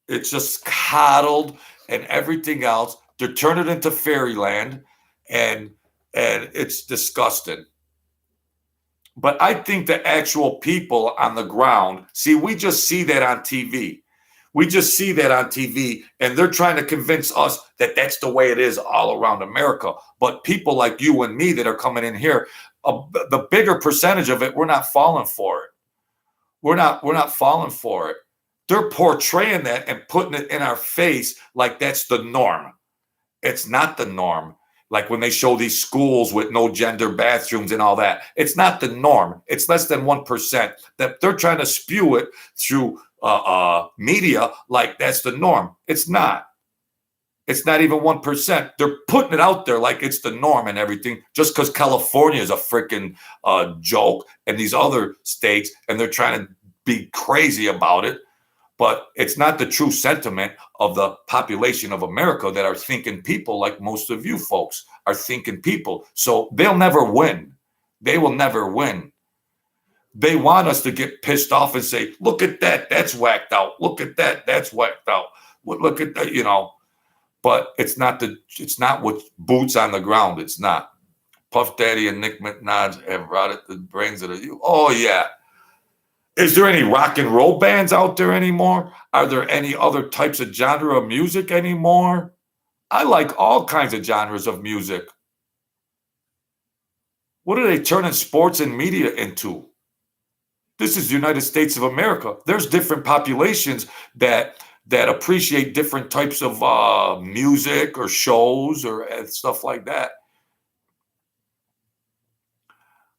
It's just coddled and everything else. They're turning it into fairyland, and it's disgusting. But I think the actual people on the ground, see, we just see that on TV. We just see that on TV, and they're trying to convince us that that's the way it is all around America. But people like you and me that are coming in here, the bigger percentage of it, we're not falling for it. We're not falling for it. They're portraying that and putting it in our face like that's the norm. It's not the norm. Like when they show these schools with no gender bathrooms and all that, it's not the norm. It's less than 1%. That they're trying to spew it through media like that's the norm. It's not. It's not even 1%. They're putting it out there like it's the norm and everything, just because California is a freaking joke and these other states, and they're trying to be crazy about it. But it's not the true sentiment of the population of America that are thinking people like most of you folks are thinking people. So they'll never win. They will never win. They want us to get pissed off and say, look at that, that's whacked out. Look at that, that's whacked out. Look at that, you know. But it's not with boots on the ground. It's not. Puff Daddy and Nick Minaj have rotted the brains of you. Oh, yeah. Is there any rock and roll bands out there anymore? Are there any other types of genre of music anymore? I like all kinds of genres of music. What are they turning sports and media into? This is the United States of America. There's different populations that appreciate different types of music or shows or stuff like that.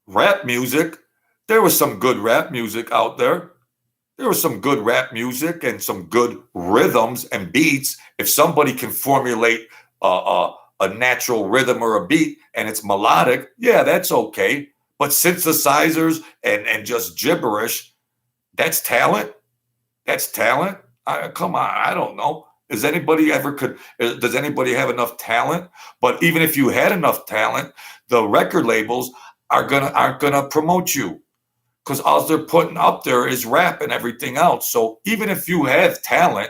Rap music, there was some good rap music out there. There was some good rap music and some good rhythms and beats. If somebody can formulate a natural rhythm or a beat and it's melodic, yeah, that's okay. But synthesizers and just gibberish, that's talent. That's talent. Come on, I don't know. Does anybody does anybody have enough talent? But even if you had enough talent, the record labels aren't gonna promote you because all they're putting up there is rap and everything else. So even if you have talent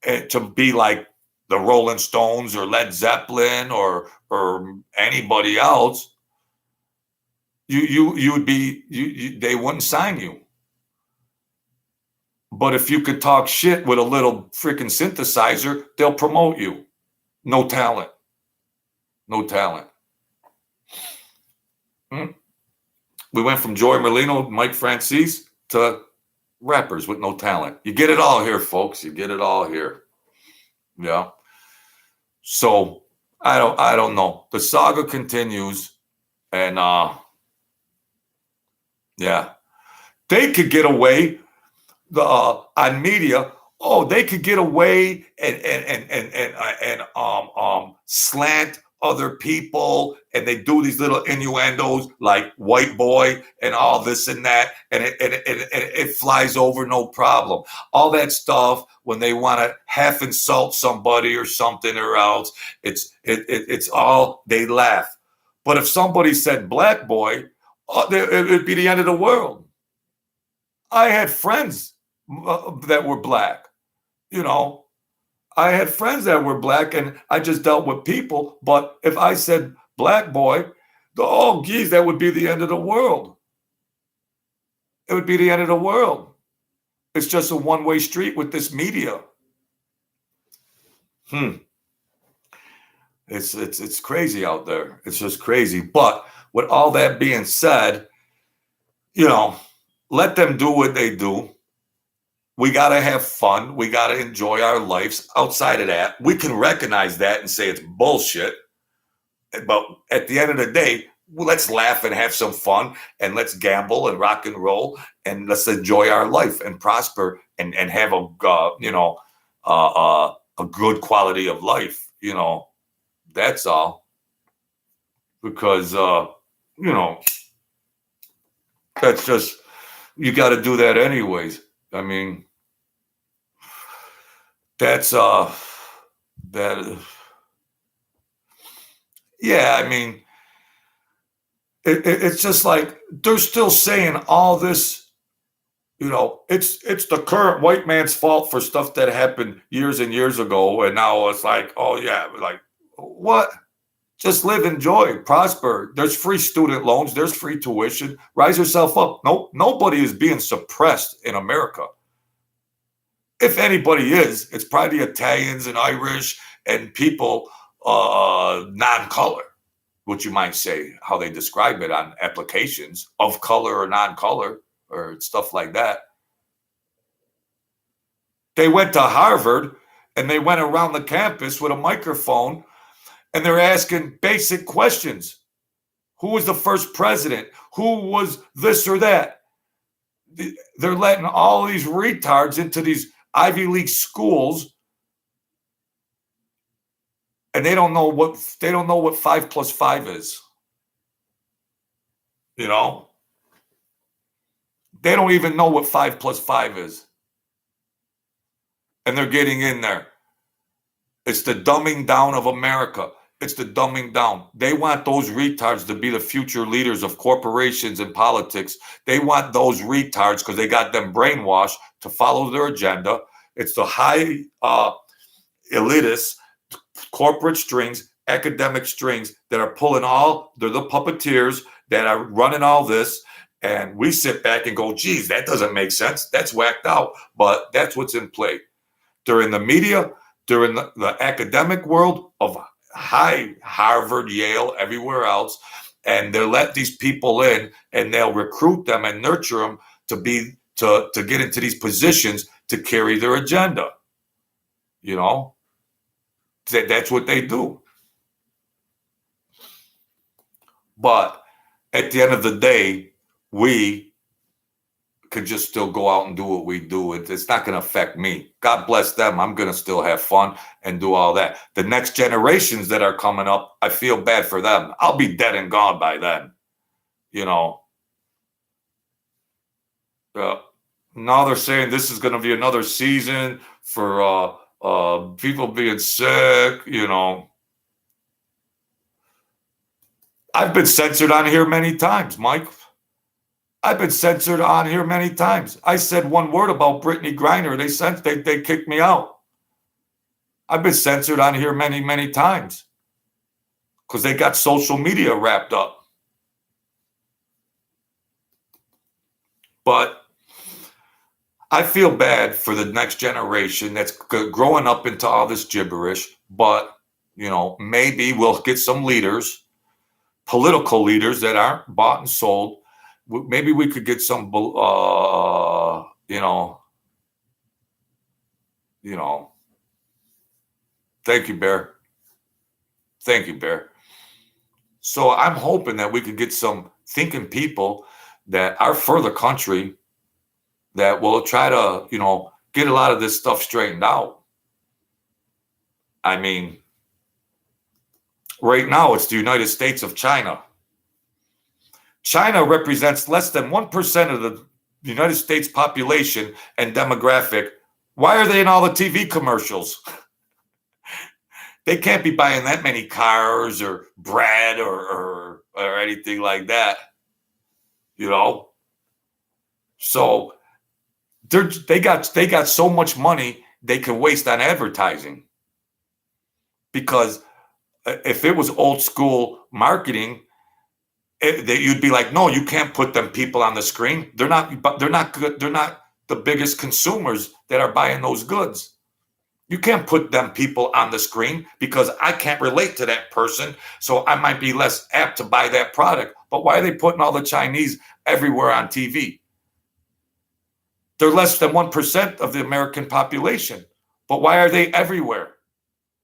to be like the Rolling Stones or Led Zeppelin or anybody else, you would be they wouldn't sign you. But if you could talk shit with a little freaking synthesizer, they'll promote you. No talent. No talent. We went from Joey Merlino, Mike Franzese to rappers with no talent. You get it all here, folks. You get it all here. Yeah. So I don't know. The saga continues, and yeah, they could get away on media. Oh, they could get away and slant other people, and they do these little innuendos like white boy and all this and that, and it flies over no problem. All that stuff when they want to half insult somebody or something or else, it's all they laugh. But if somebody said black boy, it'd be the end of the world. I had friends that were black, you know. I had friends that were black and I just dealt with people. But if I said black boy, oh, geez, that would be the end of the world. It would be the end of the world. It's just a one-way street with this media. It's crazy out there. It's just crazy. But with all that being said, you know, let them do what they do. We got to have fun. We got to enjoy our lives. Outside of that, we can recognize that and say it's bullshit. But at the end of the day, let's laugh and have some fun, and let's gamble and rock and roll, and let's enjoy our life and prosper and have a good quality of life. You know, that's all. Because that's just, you got to do that anyways. I mean, that's yeah, I mean, it's just like they're still saying all this, it's the current white man's fault for stuff that happened years and years ago, and now it's like, oh yeah, like what? Just live, enjoy, prosper. There's free student loans, there's free tuition. Rise yourself up. Nobody is being suppressed in America. If anybody is, it's probably the Italians and Irish and people non-color, which you might say how they describe it on applications, of color or non-color or stuff like that. They went to Harvard and they went around the campus with a microphone and they're asking basic questions. Who was the first president? Who was this or that? They're letting all these retards into these Ivy League schools, and they don't know what 5 + 5 is. They don't even know what 5 + 5 is. And they're getting in there. It's the dumbing down of America. It's the dumbing down. They want those retards to be the future leaders of corporations and politics. They want those retards because they got them brainwashed to follow their agenda. It's the high elitists, corporate strings, academic strings that are pulling they're the puppeteers that are running all this. And we sit back and go, geez, that doesn't make sense. That's whacked out. But that's what's in play. During the media, during the academic world of high Harvard, Yale, everywhere else, and they'll let these people in and they'll recruit them and nurture them to get into these positions to carry their agenda. That's what they do. But at the end of the day, we could just still go out and do what we do. It's not going to affect me. God bless them. I'm going to still have fun and do all that. The next generations that are coming up, I feel bad for them. I'll be dead and gone by then. You know, now they're saying this is going to be another season for people being sick, you know. I've been censored on here many times, Mike. I've been censored on here many times. I said one word about Brittany Griner. They kicked me out. I've been censored on here many, many times because they got social media wrapped up. But I feel bad for the next generation that's growing up into all this gibberish. But, you know, maybe we'll get some leaders, political leaders that aren't bought and sold. Maybe we could get some, you know. Thank you, Bear. Thank you, Bear. So I'm hoping that we could get some thinking people that are for the country that will try to, you know, get a lot of this stuff straightened out. I mean, right now it's the United States of China. China represents less than 1% of the United States population and demographic. Why are they in all the TV commercials? They can't be buying that many cars or bread or anything like that, you know. So they got so much money they can waste on advertising. Because if it was old school marketing, you'd be like, no, you can't put them people on the screen. They're not good. They're not the biggest consumers that are buying those goods. You can't put them people on the screen because I can't relate to that person. So I might be less apt to buy that product. But why are they putting all the Chinese everywhere on TV? They're less than 1% of the American population. But why are they everywhere?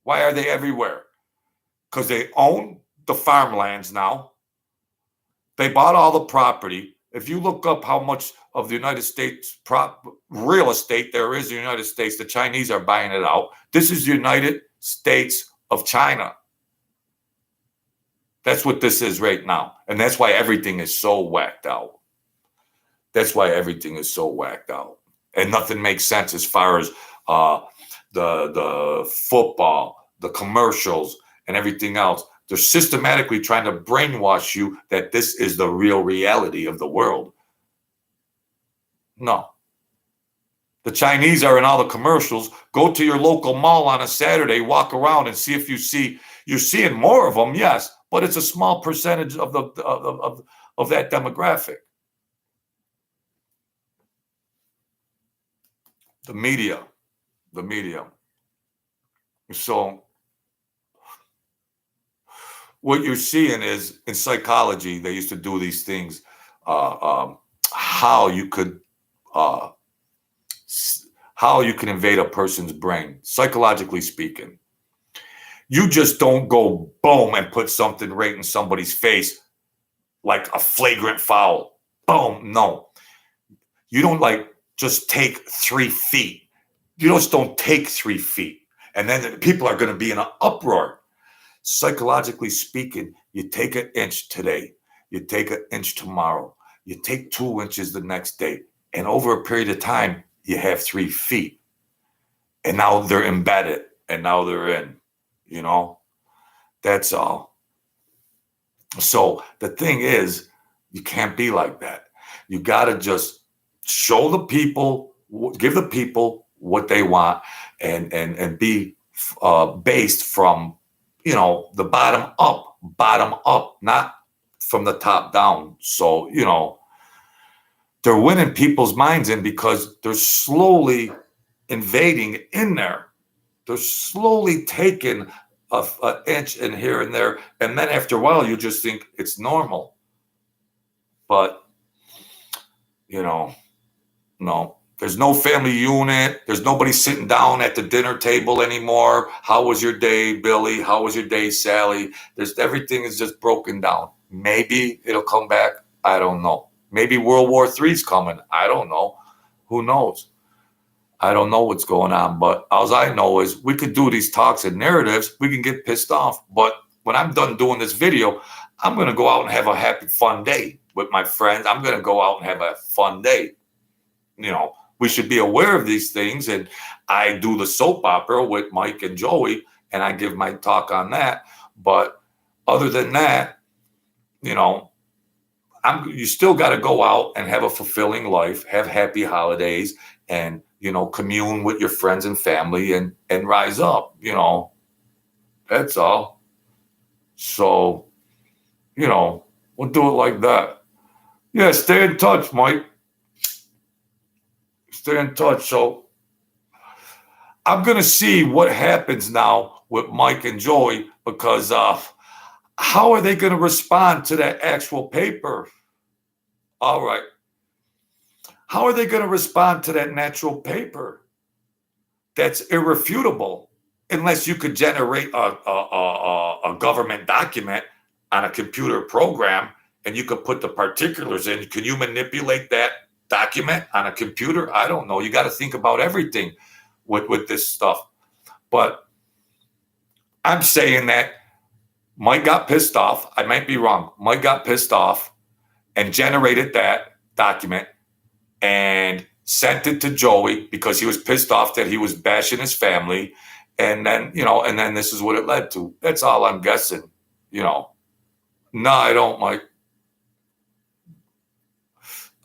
Why are they everywhere? Because they own the farmlands now. They bought all the property. If you look up how much of the United States real estate there is in the United States, the Chinese are buying it out. This is the United States of China. That's what this is right now. And that's why everything is so whacked out. That's why everything is so whacked out. And nothing makes sense as far as the football, the commercials, and everything else. They're systematically trying to brainwash you that this is the real reality of the world. No. The Chinese are in all the commercials. Go to your local mall on a Saturday, walk around and see if you're seeing more of them, yes, but it's a small percentage of that demographic. The media. So what you're seeing is in psychology, they used to do these things, how you can invade a person's brain, psychologically speaking. You just don't go boom and put something right in somebody's face like a flagrant foul. Boom. No. You don't just take 3 feet. You just don't take 3 feet. And then people are going to be in an uproar. Psychologically speaking, you take an inch today, you take an inch tomorrow, you take 2 inches the next day, and over a period of time, you have 3 feet. And now they're embedded, and now they're in, you know? That's all. So the thing is, you can't be like that. You got to just show the people, give the people what they want, and be based from, you know, the bottom up, not from the top down. So, you know, they're winning people's minds in because they're slowly invading in there. They're slowly taking an inch in here and there. And then after a while, you just think it's normal. But, you know, no. There's no family unit. There's nobody sitting down at the dinner table anymore. How was your day, Billy? How was your day, Sally? Everything is just broken down. Maybe it'll come back. I don't know. Maybe World War III's coming. I don't know. Who knows? I don't know what's going on, but all I know is we could do these talks and narratives. We can get pissed off, but when I'm done doing this video, I'm going to go out and have a happy, fun day with my friends. I'm going to go out and have a fun day. You know, we should be aware of these things. And I do the soap opera with Mike and Joey, and I give my talk on that. But other than that, you know, you still got to go out and have a fulfilling life, have happy holidays, and, you know, commune with your friends and family and rise up, you know, that's all. So, you know, we'll do it like that. Yeah, stay in touch, Mike. Stay in touch. So I'm going to see what happens now with Mike and Joey, because how are they going to respond to that actual paper? All right. How are they going to respond to that natural paper that's irrefutable unless you could generate a government document on a computer program and you could put the particulars in? Can you manipulate that document on a computer? I don't know. You got to think about everything with this stuff. But I'm saying that Mike got pissed off. I might be wrong. Mike got pissed off and generated that document and sent it to Joey because he was pissed off that he was bashing his family. And then, you know, and then this is what it led to. That's all I'm guessing, you know. No, I don't, Mike.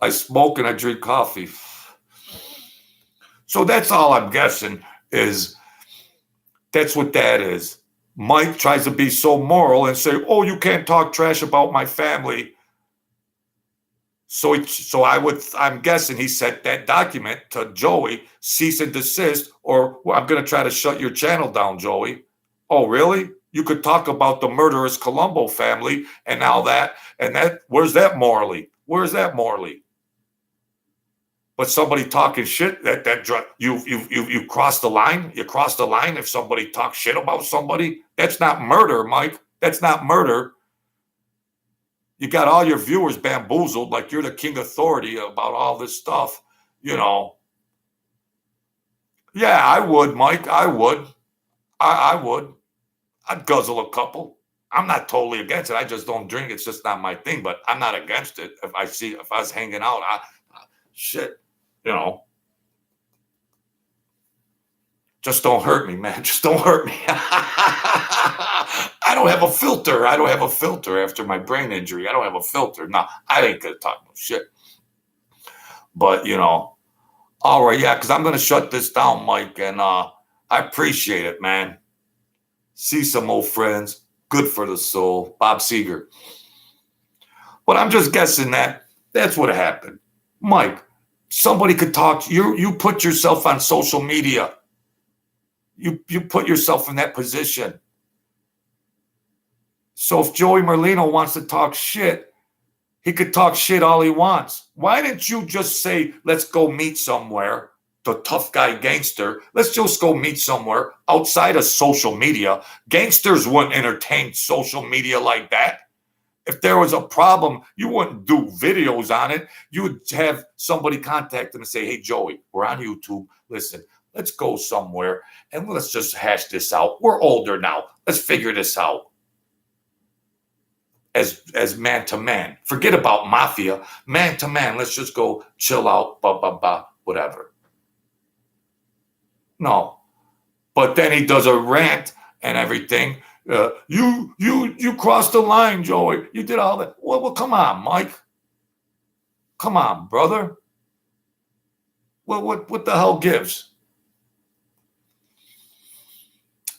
I smoke and I drink coffee. So that's all I'm guessing is that's what that is. Mike tries to be so moral and say, oh, you can't talk trash about my family. So I'm guessing he sent that document to Joey, cease and desist, or well, I'm going to try to shut your channel down, Joey. Oh, really? You could talk about the murderous Colombo family and now that, and that, where's that morally? Where's that morally? But somebody talking shit, you cross the line. You cross the line if somebody talks shit about somebody. That's not murder, Mike. That's not murder. You got all your viewers bamboozled like you're the king authority about all this stuff, you know. Yeah, I would, Mike. I would. I would. I'd guzzle a couple. I'm not totally against it. I just don't drink. It's just not my thing, but I'm not against it. If I was hanging out, shit, you know. Just don't hurt me, man. Just don't hurt me. I don't have a filter. I don't have a filter after my brain injury. I don't have a filter. No, I ain't going to talk no shit. But, you know, all right, yeah, because I'm going to shut this down, Mike, and I appreciate it, man. See some old friends. Good for the soul. Bob Seger. But I'm just guessing that's what happened. Mike, somebody could talk. You put yourself on social media. You put yourself in that position. So if Joey Merlino wants to talk shit, he could talk shit all he wants. Why didn't you just say, let's go meet somewhere, the tough guy gangster, let's just go meet somewhere outside of social media. Gangsters wouldn't entertain social media like that. If there was a problem, you wouldn't do videos on it. You would have somebody contact them and say, hey, Joey, we're on YouTube. Listen, let's go somewhere and let's just hash this out. We're older now. Let's figure this out. As man to man. Forget about mafia. Man to man. Let's just go chill out, whatever. No. But then he does a rant and everything. You crossed the line, Joey. You did all that. Well, come on, Mike. Come on, brother. What the hell gives?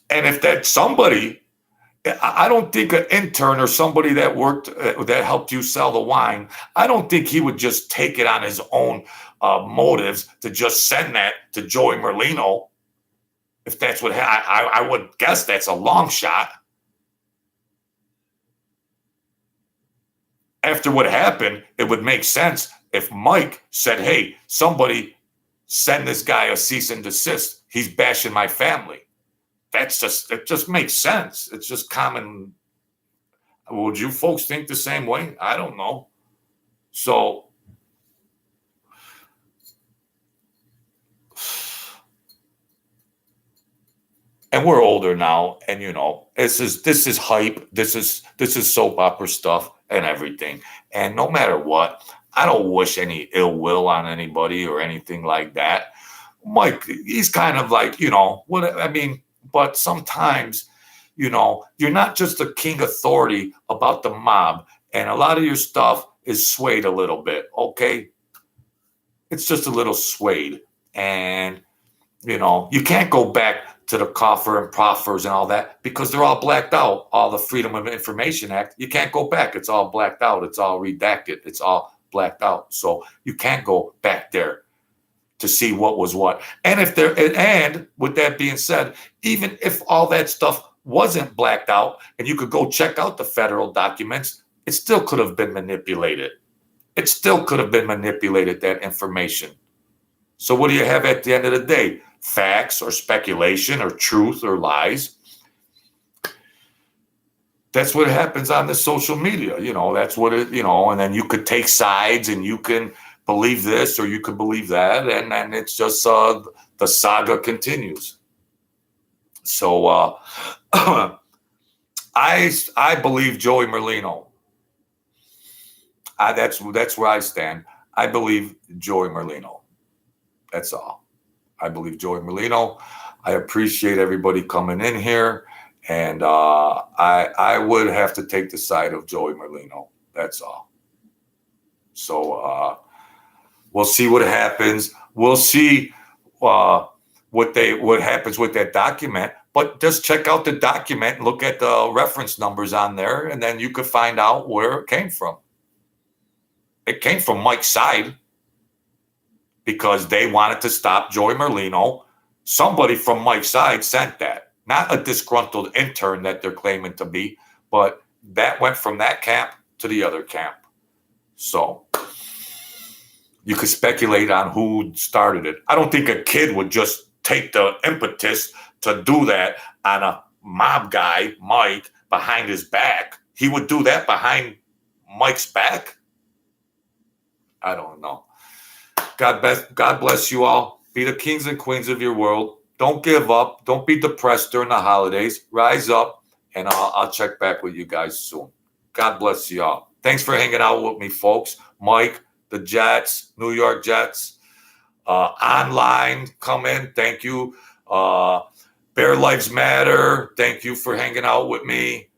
And if that somebody, I don't think an intern or somebody that worked, that helped you sell the wine, I don't think he would just take it on his own motives to just send that to Joey Merlino. If that's what I would guess that's a long shot. After what happened, it would make sense if Mike said, hey, somebody send this guy a cease and desist. He's bashing my family. It just makes sense. It's just common. Would you folks think the same way? I don't know. So, and we're older now, and this is hype. This is soap opera stuff and everything. And no matter what, I don't wish any ill will on anybody or anything like that. Mike, he's kind of like, what I mean, but sometimes, you're not just a king authority about the mob, and a lot of your stuff is swayed a little bit, okay? It's just a little swayed. And, you can't go back to the coffer and proffers and all that because they're all blacked out. All the Freedom of Information Act, you can't go back. It's all blacked out. It's all redacted. It's all blacked out. So you can't go back there to see what was what. And and with that being said, even if all that stuff wasn't blacked out and you could go check out the federal documents, it still could have been manipulated. It still could have been manipulated, that information. So what do you have at the end of the day? Facts or speculation or truth or lies? That's what happens on the social media. That's what and then you could take sides and you can believe this or you could believe that, and then it's just the saga continues. So I believe Joey Merlino. That's where I stand. I believe Joey Merlino. That's all. I believe Joey Merlino. I appreciate everybody coming in here, and I would have to take the side of Joey Merlino. That's all. So we'll see what happens. We'll see what happens with that document. But just check out the document and look at the reference numbers on there, and then you could find out where it came from. It came from Mike's side because they wanted to stop Joey Merlino. Somebody from Mike's side sent that. Not a disgruntled intern that they're claiming to be, but that went from that camp to the other camp. So you could speculate on who started it. I don't think a kid would just take the impetus to do that on a mob guy, Mike, behind his back. He would do that behind Mike's back? I don't know. God bless you all. Be the kings and queens of your world. Don't give up. Don't be depressed during the holidays. Rise up, and I'll check back with you guys soon. God bless you all. Thanks for hanging out with me, folks. Mike, the Jets, New York Jets, online, come in. Thank you. Bear Lives Matter. Thank you for hanging out with me.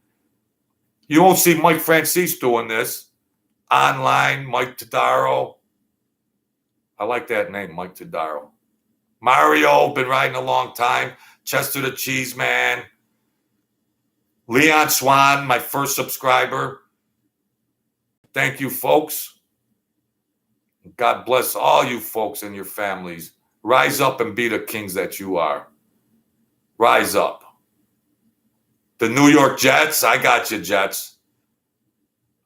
You won't see Mike Franzese doing this. Online, Mike Tadaro. I like that name, Mike Tadaro. Mario, been riding a long time. Chester the Cheese Man. Leon Swan, my first subscriber. Thank you, folks. God bless all you folks and your families. Rise up and be the kings that you are. Rise up. The New York Jets, I got you, Jets.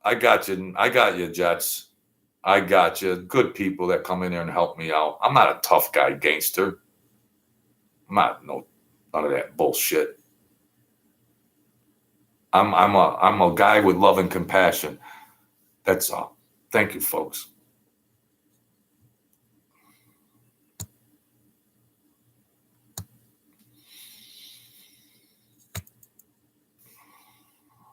I got you, Jets. I got you. Good people that come in there and help me out. I'm not a tough guy gangster. I'm not none of that bullshit. I'm a guy with love and compassion. That's all. Thank you, folks.